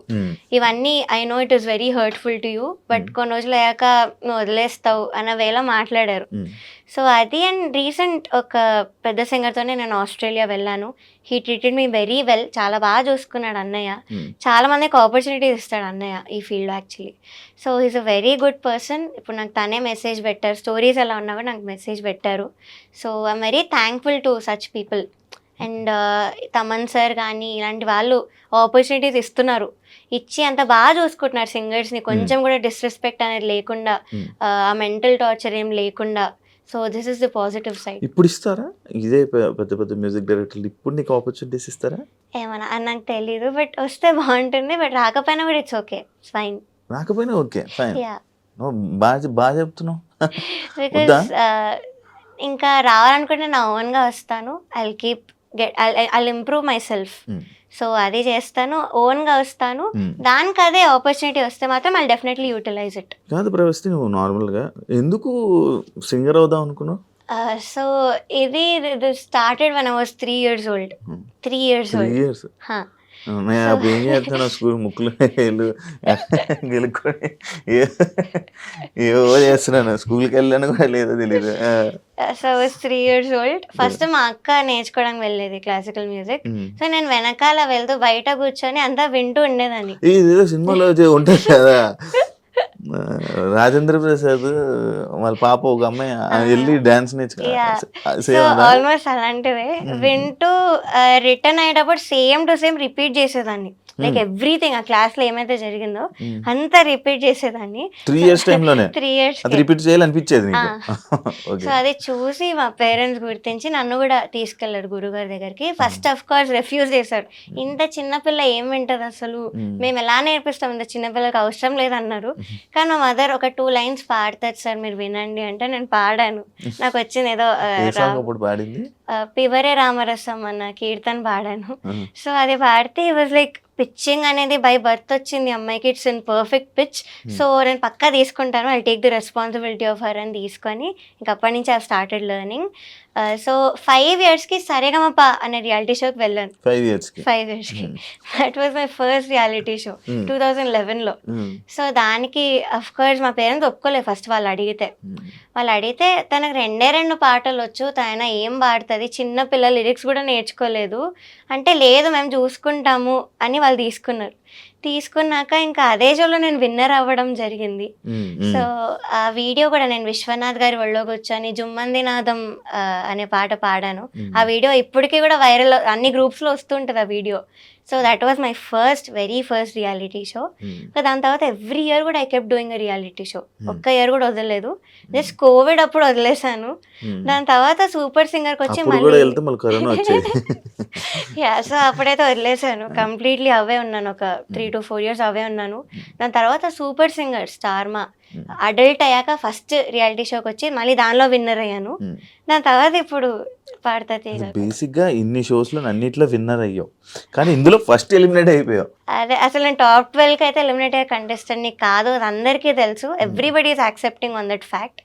ఇవన్నీ I know it is very hurtful to you, but కొన్ని రోజులు అయ్యాక నువ్వు వదిలేస్తావు అన్న వేళ మాట్లాడారు. సో అది. అండ్ రీసెంట్ ఒక పెద్ద సింగర్తోనే నేను ఆస్ట్రేలియా వెళ్ళాను. He treated me very well, చాలా బాగా చూసుకున్నాడు అన్నయ్య. చాలా మందికి ఆపర్చునిటీస్ ఇస్తాడు అన్నయ్య ఈ ఫీల్డ్లో actually. So he's a very good person. ఇప్పుడు నాకు తనే మెసేజ్ పెట్టారు, స్టోరీస్ ఎలా ఉన్నా కూడా నాకు మెసేజ్ పెట్టారు. So I'm very thankful to such people. And Thaman sir కానీ ఇలాంటి వాళ్ళు ఆపర్చునిటీస్ ఇస్తున్నారు, ఇచ్చి అంత బాగా చూసుకుంటున్నారు సింగర్స్ని, కొంచెం కూడా డిస్రెస్పెక్ట్ అనేది లేకుండా, ఆ మెంటల్ టార్చర్ ఏం లేకుండా. So this is the positive side. ఇప్పుడు ఇస్తారా ఇదే పెద్ద పెద్ద మ్యూజిక్ డైరెక్టర్లు ఇప్పుడు నీకు ఆపర్చునిటీస్ ఇస్తారా? ఏమన్నా అని నాకు తెలీదు, బట్ వస్తే బాగుంటుంది. బట్ రాకపోయినా కూడా ఇట్స్ ఓకే, ఇట్స్ ఫైన్. రాకపోయినా ఓకే ఫైన్. యా, బాగా చెప్తున్నావు. బికాస్ ఇంకా రావాలనుకుంటే నా ఓన్గా వస్తాను. I'll improve my self. So అది చేస్తాను, ఓన్గా వస్తాను. దానికి అదే ఆపర్చునిటీ వస్తే మాత్రం ఐల్ డెఫినెట్లీ యూటిలైజ్ ఇట్. కాదు ప్రవస్తి, నువ్వు నార్మల్గా ఎందుకు సింగర్ అవుదాం అనుకున్నావు? సో ఇది started when I was 3 years old. 3 years old. 3 years. నేను అప్పుడు ఏం చేస్తాను, స్కూల్ ముక్కులు వేలు గెలుక్కొని ఏవో చేస్తున్నాను, స్కూల్కి వెళ్ళాను కూడా లేదో తెలియదు. So I was 3 years old. First మా అక్క నేర్చుకోవడానికి వెళ్ళేది క్లాసికల్ మ్యూజిక్. సో నేను వెనకాల వెళ్తూ బయట కూర్చొని అంతా వింటూ ఉండేదాన్ని. ఇదేదో సినిమాలో ఉంటుంది కదా, రాజేంద్ర ప్రసాద్ వాళ్ళ పాప ఒక అమ్మాయి వెళ్ళి డాన్స్ నేర్చుకో, ఆల్మోస్ట్ అలాంటిదే. వింటూ రిటర్న్ అయ్యేటప్పుడు సేమ్ టు సేమ్ రిపీట్ చేసేదాన్ని. లైక్ ఎవ్రీథింగ్ ఆ క్లాస్ లో ఏమైతే జరిగిందో అంతా రిపీట్ చేసేదాన్ని. 3 years టైంలోనే 3 years రిపీట్ చేయాలనిపించేది నీకు? సో అది చూసి మా పేరెంట్స్ గుర్తించి నన్ను కూడా తీసుకెళ్లారు గురుగారి దగ్గరికి. ఫస్ట్ ఆఫ్ కోర్స్ రిఫ్యూజ్ చేశారు. ఇంత చిన్నపిల్ల ఏం వింటది అసలు, మేము ఎలా నేర్పిస్తాం, ఇంత చిన్నపిల్లకి అవసరం లేదన్నారు. కానీ మా మదర్ ఒక 2 lines పాడతారు సార్ మీరు వినండి అంటే నేను పాడాను. నాకు వచ్చింది ఏదో పివరే రామరసం అన్న కీర్తన పాడాను. సో అది పాడితే ఈ వాజ్ లైక్ పిచ్చింగ్ అనేది బై బర్త్ వచ్చింది అమ్మాయికి, it's in perfect pitch. So నేను పక్కా తీసుకుంటాను, I take the responsibility of her అని తీసుకొని ఇంక అప్పటి నుంచి ఐ స్టార్టెడ్ లెర్నింగ్. సో 5 yearsకి సరేగమప అనే రియాలిటీ షోకి వెళ్ళాను. 5 yearsకి that was my first reality show 2011లో. సో దానికి అఫ్ కోర్స్ మా పేరెంట్స్ ఒప్పుకోలేదు ఫస్ట్. వాళ్ళు అడిగితే తనకు 2 పాటలు వచ్చు, తన ఏం పాడుతుంది, చిన్న పిల్లల లిరిక్స్ కూడా నేర్చుకోలేదు అంటే, లేదు మేము చూసుకుంటాము అని వాళ్ళు తీసుకున్నాక ఇంకా అదే షోలో నేను విన్నర్ అవ్వడం జరిగింది. సో ఆ వీడియో కూడా నేను విశ్వనాథ్ గారి ఒళ్ళో కూర్చొని జుమ్మందినాదం అనే పాట పాడాను. ఆ వీడియో ఇప్పటికీ కూడా వైరల్, అన్ని గ్రూప్స్లో వస్తుంటుంది ఆ video. So that was my very first reality show. దాని తర్వాత ఎవ్రీ ఇయర్ కూడా I kept doing a reality show. ఒక్క ఇయర్ కూడా వదలలేదు. జస్ట్ కోవిడ్ అప్పుడు వదిలేసాను. దాని తర్వాత సూపర్ సింగర్కి వచ్చి సో అప్పుడైతే వదిలేసాను కంప్లీట్లీ. అవే ఉన్నాను ఒక 3 to 4 years అవే ఉన్నాను. దాని తర్వాత సూపర్ సింగర్ స్టార్మా అడల్ట్ అయ్యాక ఫస్ట్ రియాలిటీ షోకి వచ్చి మళ్ళీ దానిలో విన్నర్ అయ్యాను. దాని తర్వాత ఇప్పుడు పాడతా. బేసిక్ గా ఇన్ని షోస్ లో అన్నిట్లో విన్నర్ అయ్యావు, కానీ ఇందులో ఫస్ట్ ఎలిమినేట్ అయిపోయావు. అదే అసలు నేను top 12కి అయితే ఎలిమినేట్ అయ్యే కంటెస్టెంట్ కాదు, అది అందరికీ తెలుసు. Everybody is accepting on that fact.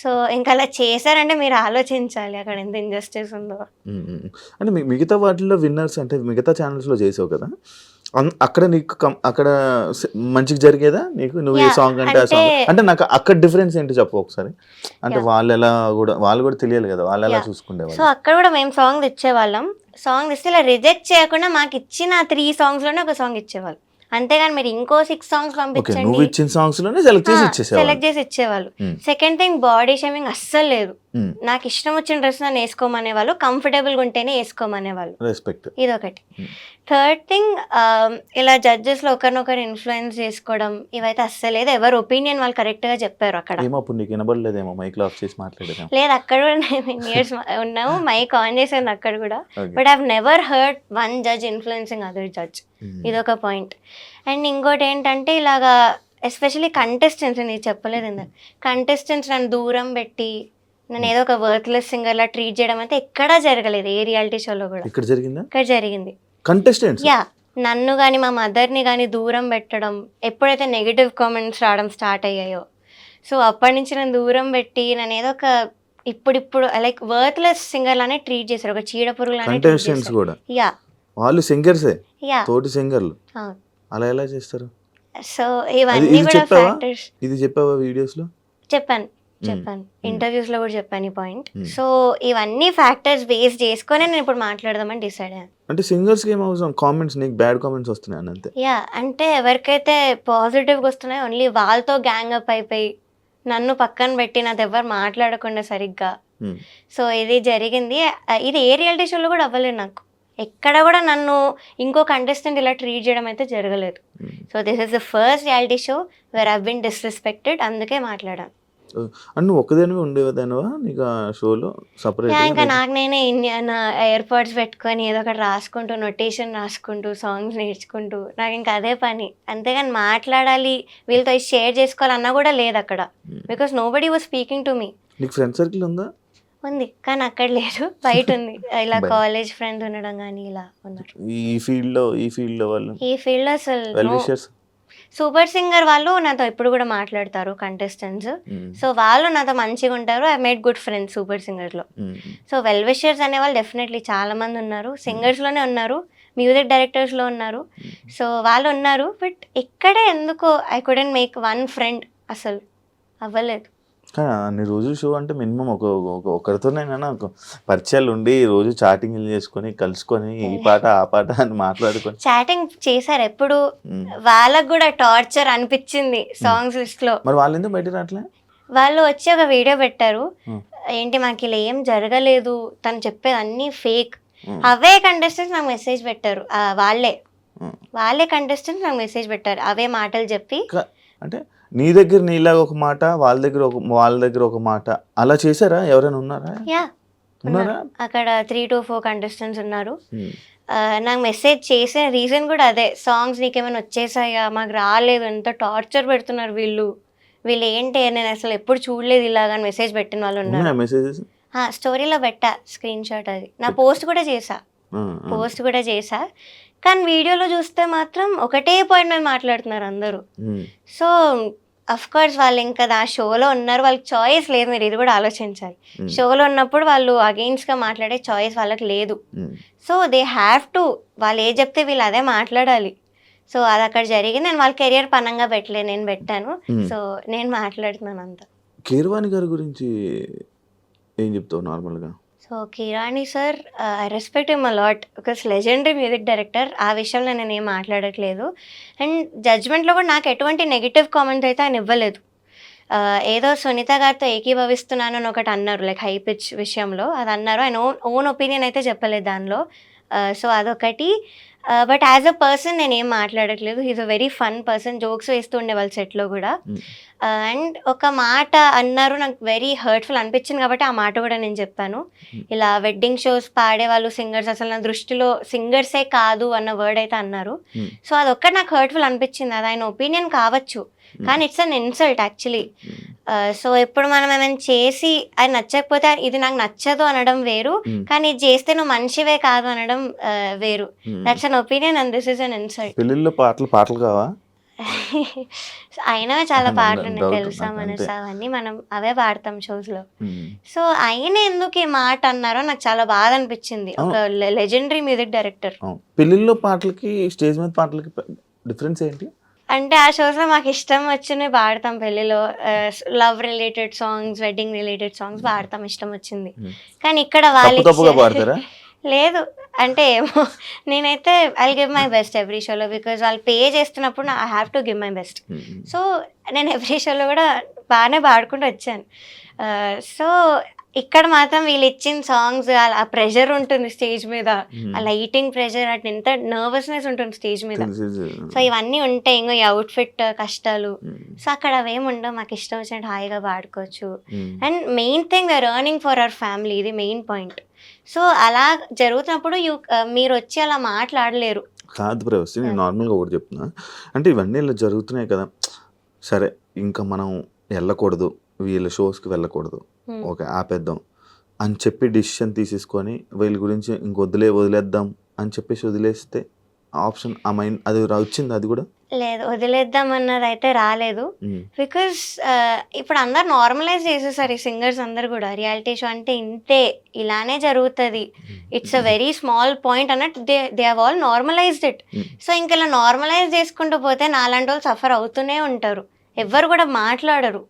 So ఇంకా అలా చేశారంటే మీరు ఆలోచించాలి అక్కడ ఎంత ఇంజస్టిస్ ఉందో. అంటే మిగతా వాటిల్లో విన్నర్స్ అంటే మిగతా ఛానల్స్ లో చేసావు కదా, అక్కడ నీకు అక్కడ మంచిగా జరిగేదా నీకు? నువ్వు ఏ సాంగ్ అంటే ఆ సాంగ్ అంటే నాకు అక్కడ డిఫరెన్స్ ఏంటి చెప్పు ఒకసారి. అంటే వాళ్ళు కూడా తెలియాలి కదా, వాళ్ళు ఎలా చూసుకునేవాళ్ళు. సో అక్కడ కూడా మేము సాంగ్ ఇచ్చేవాళ్ళం. సాంగ్ ఇస్తే ఇలా రిజెక్ట్ చేయకుండా మాకు ఇచ్చిన 3 songs లోనే ఒక సాంగ్ ఇచ్చేవాళ్ళు. అంతేగాని మీరు ఇంకో 6 songs పంపించండి, నువ్వు ఇచ్చిన సాంగ్స్ లోనే సెలెక్ట్ చేసి ఇచ్చేవాళ్ళు. సెకండ్ థింగ్, బాడీ షేమింగ్ అస్సలు లేదు. నాకు ఇష్టం వచ్చిన డ్రెస్ నన్ను వేసుకోమనే వాళ్ళు, కంఫర్టబుల్ గా ఉంటేనే వేసుకోమనే వాళ్ళు, రెస్పెక్ట్. ఇదొకటి. థర్డ్ థింగ్, ఇలా జడ్జెస్ లో ఒకరినొకరు ఇన్ఫ్లుయెన్స్ చేసుకోవడం ఇవైతే అస్సలు లేదు. ఎవరు ఒపీనియన్ వాళ్ళు కరెక్ట్ గా చెప్పారు. అక్కడ లేదు, అక్కడ కూడా నేను ఇయర్స్ ఉన్నాము, మైక్ ఆన్ చేసాను అక్కడ కూడా. But I have never heard one judge influencing other judge. ఇదొక పాయింట్. అండ్ ఇంకోటి ఏంటంటే ఇలాగా ఎస్పెషలీ కంటెస్టెంట్స్, నేను చెప్పలేదు ఇందాక, కంటెస్టెంట్స్ నన్ను దూరం పెట్టి నన్ను ఏదో ఒక వర్త్లెస్ సింగర్ లా ట్రీట్ చేయడం అయితే ఎక్కడా జరగలేదు ఏ రియాలిటీ షోలో కూడా. ఇక్కడ జరిగింది. కంటెస్టెంట్స్ యా, నన్ను కానీ మా మదర్ని కానీ దూరం పెట్టడం, ఎప్పుడైతే నెగిటివ్ కామెంట్స్ రావడం స్టార్ట్ అయ్యాయో, సో అప్పటి నుంచి నన్ను దూరం పెట్టి నన్ను ఏదో ఒక ఇప్పుడు లైక్ వర్త్లెస్ సింగర్ లానే ట్రీట్ చేశారు, ఒక చీడపురుగు లానే ట్రీట్ కంటెస్టెంట్స్ చేశారు. కూడా యా వాళ్ళు సింగర్సే, యా, తోటి సింగర్లు, అవును. అలా ఎలా చేస్తారు? సో ఇవన్నీ ఇది కూడా చెప్పావా? ఫ్యాక్టర్స్. ఇది చెప్పావా వీడియోస్ లో? చెప్పాను ఇంటర్వ్యూస్ లో కూడా చెప్పాను ఈ పాయింట్. సో ఇవన్నీ ఫ్యాక్టర్స్ బేస్ చేసుకొని నేను ఇప్పుడు మాట్లాడదామని డిసైడ్ అయ్యాను. అంటే సింగర్స్ కి ఏం అవసరం, కామెంట్స్ నీకు బ్యాడ్ కామెంట్స్ వస్తున్నాయి అంతే. యా, అంటే ఎవరికైతే పాజిటివ్గా వస్తున్నాయో ఓన్లీ వాళ్ళతో గ్యాంగ్ అప్ అయిపోయి నన్ను పక్కన పెట్టి నాది ఎవరు మాట్లాడకుండా సరిగ్గా. సో ఇది జరిగింది. ఇది ఏ రియాలిటీ షోలో కూడా అవ్వలేదు నాకు, ఎక్కడ కూడా నన్ను ఇంకో కంటెస్టెంట్ ఇలా ట్రీట్ చేయడం అయితే జరగలేదు. So this is the first reality show where I been disrespected, అందుకే మాట్లాడాను. అని నువ్వు ఒక్కదానివి ఉండేదానివా నీకు ఆ షోలో సపరేట్? ఇంకా నాకు నేనే నా ఎయిర్పాడ్స్ పెట్టుకొని ఏదో ఒకటి రాసుకుంటూ, నొటేషన్ రాసుకుంటూ, సాంగ్స్ నేర్చుకుంటూ, నాకు ఇంకా అదే పని. అంతేగాని మాట్లాడాలి వీళ్ళతో షేర్ చేసుకోవాలన్నా కూడా లేదు అక్కడ, because nobody was speaking to me. నీకు ఫ్రెండ్ సర్కిల్ ఉందా? ఉంది, కానీ అక్కడ లేదు, బయట ఉంది. ఇలా కాలేజ్ ఫ్రెండ్స్ ఉండడం కానీ ఇలా ఉన్నారు. ఈ ఫీల్డ్ లో వాళ్ళు ఈ ఫీల్డ్ లో అసలు వెల్ విషర్స్ సూపర్ సింగర్ వాళ్ళు నాతో ఎప్పుడు కూడా మాట్లాడతారు కంటెస్టెంట్స్. సో వాళ్ళు నాతో మంచిగా ఉంటారు. I made good friends super సింగర్లో. సో వెల్ విషర్స్ అనే వాళ్ళు డెఫినెట్లీ చాలా మంది ఉన్నారు, సింగర్స్లోనే ఉన్నారు, మ్యూజిక్ డైరెక్టర్స్లో ఉన్నారు. సో వాళ్ళు ఉన్నారు, బట్ ఇక్కడే ఎందుకో I couldn't make one friend, అసలు అవ్వలేదు. కానీ అన్ని రోజులు షో అంటే మినిమం ఒకరితోనైనా ఒక పరిచయాలు ఉండి రోజు చాటింగ్లు చేసుకొని కలుసుకొని ఈ పాట ఆ పాట అని మాట్లాడుకొని. చాటింగ్ చేశారు ఎప్పుడు, వాళ్ళకు కూడా టార్చర్ అనిపించింది సాంగ్స్ లిస్ట్ లో. మరి వాళ్ళు ఎందుకు బయట రావట్లే? వాళ్ళు వచ్చి ఒక వీడియో పెట్టారు, ఏంటి మాకు ఇలా ఏం జరగలేదు, తను చెప్పేది అన్నీ ఫేక్. అవే కంటెస్టెంట్స్ నాకు మెసేజ్ పెట్టారు, వాళ్ళే కంటెస్టెంట్స్ నాకు మెసేజ్ పెట్టారు అవే మాటలు చెప్పి. అంటే నీ దగ్గర నీలాగా ఒక మాట, వాళ్ళ దగ్గర ఒక మాట, అలా చేశారా? ఎవరైనా ఉన్నారా? యా, అక్కడ 3 to 4 కంటెస్టెంట్స్ ఉన్నారు. నాకు మెసేజ్ చేసిన రీజన్ కూడా అదే, సాంగ్స్ నీకేమైనా వచ్చేసాయా, మాకు రాలేదు, ఎంత టార్చర్ పెడుతున్నారు వీళ్ళు ఏంటి, నేను అసలు ఎప్పుడు చూడలేదు ఇలాగని మెసేజ్ పెట్టిన వాళ్ళు ఉన్నారు. స్టోరీలో పెట్టా స్క్రీన్ షాట్, అది నా పోస్ట్ కూడా చేసా. కానీ వీడియోలో చూస్తే మాత్రం ఒకటే పాయింట్ మీద మాట్లాడుతున్నారు అందరూ. సో అఫ్ కోర్స్ వాళ్ళు ఇంకా ఆ షోలో ఉన్నారు, వాళ్ళకి చాయిస్ లేదు. మీరు ఇది కూడా ఆలోచించాలి, షోలో ఉన్నప్పుడు వాళ్ళు అగెయిన్స్ట్గా మాట్లాడే చాయిస్ వాళ్ళకి లేదు. సో దే హ్యావ్ టు, వాళ్ళు ఏ చెప్తే వీళ్ళు అదే మాట్లాడాలి. సో అది అక్కడ జరిగింది. నేను వాళ్ళ కెరియర్ పనంగా పెట్టలే, నేను పెట్టాను. సో నేను మాట్లాడుతున్నాను అంతా. కీరవాణి గారి గురించి ఏం చెప్తావు నార్మల్గా? So Keeravani sir, I respect him a lot, because legendary music director. ఆ విషయంలో నేను ఏం మాట్లాడట్లేదు. అండ్ జడ్జ్మెంట్లో కూడా నాకు ఎటువంటి నెగిటివ్ కామెంట్స్ అయితే ఆయన ఇవ్వలేదు. ఏదో సునీత గారితో ఏకీభవిస్తున్నాను అని ఒకటి అన్నారు, లైక్ హై పిచ్ విషయంలో అది అన్నారు. ఆయన ఓన్ ఒపీనియన్ అయితే చెప్పలేదు దానిలో. సో అదొకటి. బట్ యాజ్ అ పర్సన్ నేను ఏం మాట్లాడట్లేదు. He's a very fun person, jokes వేస్తూ ఉండే వాళ్ళ సెట్లో కూడా. అండ్ ఒక మాట అన్నారు, నాకు వెరీ హర్ట్ఫుల్ అనిపించింది కాబట్టి ఆ మాట కూడా నేను చెప్పాను. ఇలా వెడ్డింగ్ షోస్ పాడేవాళ్ళు సింగర్స్, అసలు నా దృష్టిలో సింగర్సే కాదు అన్న వర్డ్ అయితే అన్నారు. సో అదొక్కటి నాకు హర్ట్ఫుల్ అనిపించింది. అది ఆయన ఒపీనియన్ కావచ్చు, కానీ it's an insult actually. So ఇప్పుడు మనం ఏమైనా చేసి అది నచ్చకపోతే ఇది నాకు నచ్చదు అనడం వేరు, కానీ ఇది చేస్తే నువ్వు మనిషివే కాదు అనడం వేరు. That's an opinion and this is an insult. పెళ్ళిళ్ళలో పాటలు కావా? అయినా చాలా పాటలు ఉన్నాయి, తెలుసా మనసు, అవన్నీ మనం అవే పాడతాం షోస్ లో. సో ఆయన ఎందుకు ఈ మాట అన్నారో నాకు చాలా బాధ అనిపించింది. ఒక లెజెండరీ మ్యూజిక్ డైరెక్టర్. పెళ్ళిళ్ళలో పాటలకి స్టేజ్ మీద పాటలకి డిఫరెన్స్ ఏంటి అంటే, ఆ షోస్ లో మాకు ఇష్టం వచ్చినవి పాడతాం. పెళ్లిలో love related songs, wedding related songs పాడతాం ఇష్టం వచ్చింది. కానీ ఇక్కడ వాళ్ళు లేదు అంటే ఏమో, నేనైతే I give my best every షోలో, బికాజ్ వాళ్ళు పే చేస్తున్నప్పుడు I have to give my best. So నేను ఎవ్రీ షోలో కూడా బాగానే పాడుకుంటూ వచ్చాను. సో ఇక్కడ మాత్రం వీళ్ళు ఇచ్చిన సాంగ్స్, ఆ ప్రెషర్ ఉంటుంది స్టేజ్ మీద, ఆ లైటింగ్ ప్రెషర్, అటు ఎంత నర్వస్నెస్ ఉంటుంది స్టేజ్ మీద. సో ఇవన్నీ ఉంటాయి, ఇంకో ఈ అవుట్ఫిట్ కష్టాలు. సో అక్కడ అవేమి ఉండవు, మాకు ఇష్టం వచ్చినట్టు హాయిగా పాడుకోవచ్చు. And main thing we are earning for our family, ఇది మెయిన్ పాయింట్. సో అలా జరుగుతున్నప్పుడు మీరు వచ్చి అలా మాట్లాడలేరు. కాదు ప్రవస్తి, నేను నార్మల్గా ఒకటి చెప్తున్నా, అంటే ఇవన్నీ ఇలా జరుగుతున్నాయి కదా, సరే ఇంకా మనం వెళ్ళకూడదు, వీళ్ళ షోస్కి వెళ్ళకూడదు, ఓకే ఆపేద్దాం అని చెప్పి డిసిషన్ తీసేసుకొని వీళ్ళ గురించి ఇంకొద్దులేద్దాం అని చెప్పేసి వదిలేస్తే ఆప్షన్ ఆ మైండ్ అది వచ్చింది అది కూడా లేదు, వదిలేద్దాం అన్నది అయితే రాలేదు. బికాస్ ఇప్పుడు అందరు నార్మలైజ్ చేసేసారు, ఈ సింగర్స్ అందరు కూడా రియాలిటీ షో అంటే ఇంతే, ఇలానే జరుగుతుంది, it's a very small point అన్నట్టు they have all normalized it. So ఇంకా ఇలా నార్మలైజ్ చేసుకుంటూ పోతే నాలాంటి వాళ్ళు సఫర్ అవుతూనే ఉంటారు, ఎవ్వరు కూడా మాట్లాడరు.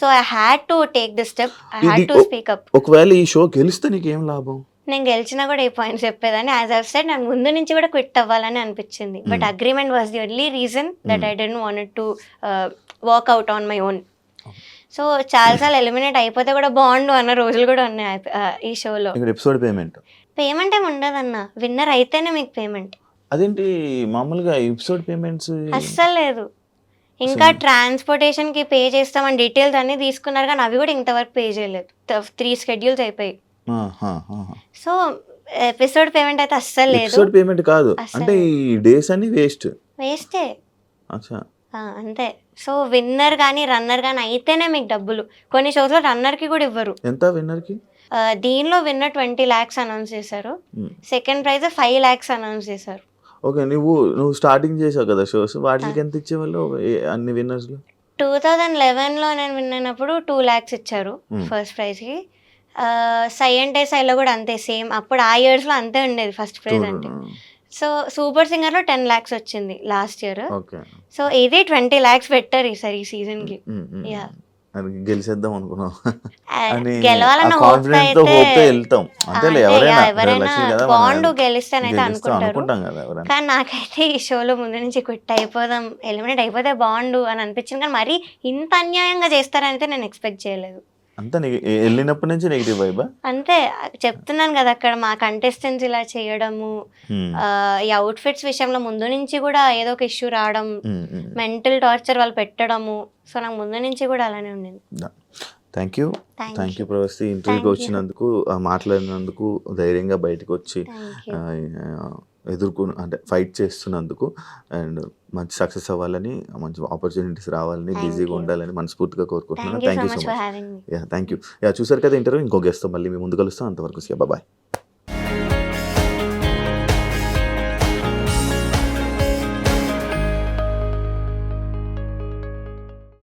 So I had to take the step, I had to speak up. ఒకవేళ ఈ షో గెలిస్తే నీకేం లాభం? నేను గెలిచినా కూడా ఈ పాయింట్స్ చెప్పేదాన్ని. యాజ్ ఐ సెడ్, నాకు ముందు నుంచి కూడా క్విట్ అవ్వాలని అనిపించింది, but agreement was the only reason that I don't want to work out on my own. So చాలాసార్లు ఎలిమినేట్ అయిపోతే కూడా బాగుండు అన్న రోజులు కూడా ఉన్నాయి ఈ షోలో. ఎపిసోడ్ పేమెంట్ ఏమి ఉండదన్న, విన్నర్ అయితేనే మీకు పేమెంట్. అదేంటి మామూలుగా ఎపిసోడ్ పేమెంట్స్ అస్సలు లేదు. ఇంకా ట్రాన్స్పోర్టేషన్ కి పే చేస్తామని డీటెయిల్స్ అన్ని తీసుకున్నారు, కానీ అవి కూడా ఇంతవరకు పే చేయలేదు. 3 schedules అయిపోయి. సో ఎపిసోడ్ పేమెంట్ అయితే అస్సలు లేదు. ఎపిసోడ్ పేమెంట్ కాదు అంటే ఈ డేస్ అన్ని వేస్టే. అచ్చా, అంతే. సో విన్నర్ కానీ రన్నర్ కానీ అయితేనే మీకు డబ్బులు. కొన్ని షోస్లో రన్నర్కి కూడా ఇవ్వరు. ఎంత విన్నర్కి? దీనిలో విన్నర్ 20 lakhs అనౌన్స్ చేశారు, సెకండ్ ప్రైజ్ 5 lakhs అనౌన్స్ చేశారు. ఓకే, నువ్వు స్టార్టింగ్ చేసావు కదా షోస్, వాటికి ఎంత ఇచ్చేవాళ్ళు అన్ని విన్నర్స్ లో? 2011లో నేను విన్ అయినప్పుడు 2 lakhs ఇచ్చారు ఫస్ట్ ప్రైజ్కి. సై అంటే సైలో కూడా అంతే, సేమ్. అప్పుడు ఆ ఇయర్స్లో అంతే ఉండేది ఫస్ట్ ప్రైజ్ అంటే. సో సూపర్ సింగర్లో 10 lakhs వచ్చింది లాస్ట్ ఇయర్. సో ఇది 20 lakhs పెట్టారు ఈసారి ఈ సీజన్కి. యా, గెలిచేద్దాం అనుకున్నాం, గెలవాలన్న హోప్ అయితే వెళ్తాం. అంతేలే, ఎవరైనా బాండ్ గెలిస్తేనైతే అనుకుంటారు, కానీ నాకైతే ఈ షోలో ముందు నుంచి క్విట్ అయిపోదాం, ఎలిమినేట్ అయిపోతే బాండు అని అనిపించింది. కానీ మరి ఇంత అన్యాయంగా చేస్తారని అయితే నేను ఎక్స్పెక్ట్ చేయలేదు. అంతా వెళ్ళినప్పటి నుంచి నెగిటివ్ వైబా? అంతే చెప్తున్నాను కదా, అక్కడ మా కంటెస్టెంట్స్ ఇలా చేయడము, ఈ అవుట్ఫిట్స్ విషయంలో ముందు నుంచి కూడా ఏదో ఒక ఇష్యూ రావడం, మెంటల్ టార్చర్ వాళ్ళు పెట్టడము. సో నాకు ముందు నుంచి కూడా అలానే ఉండింది. థ్యాంక్ యూ ప్రవస్తి, ఇంటర్వ్యూకి వచ్చినందుకు, మాట్లాడినందుకు, ధైర్యంగా బయటకు వచ్చి అంటే ఫైట్ చేస్తున్నందుకు, అండ్ మంచి సక్సెస్ అవ్వాలని, మంచి ఆపర్చునిటీస్ రావాలని, బిజీగా ఉండాలని మనస్ఫూర్తిగా కోరుకుంటున్నాను. Thank you so much. Thank you. చూసారు కదా ఇంటర్వ్యూ, ఇంకో గెస్ట్తో మళ్ళీ మీ ముందు కలుస్తాం. అంతవరకు బాయ్.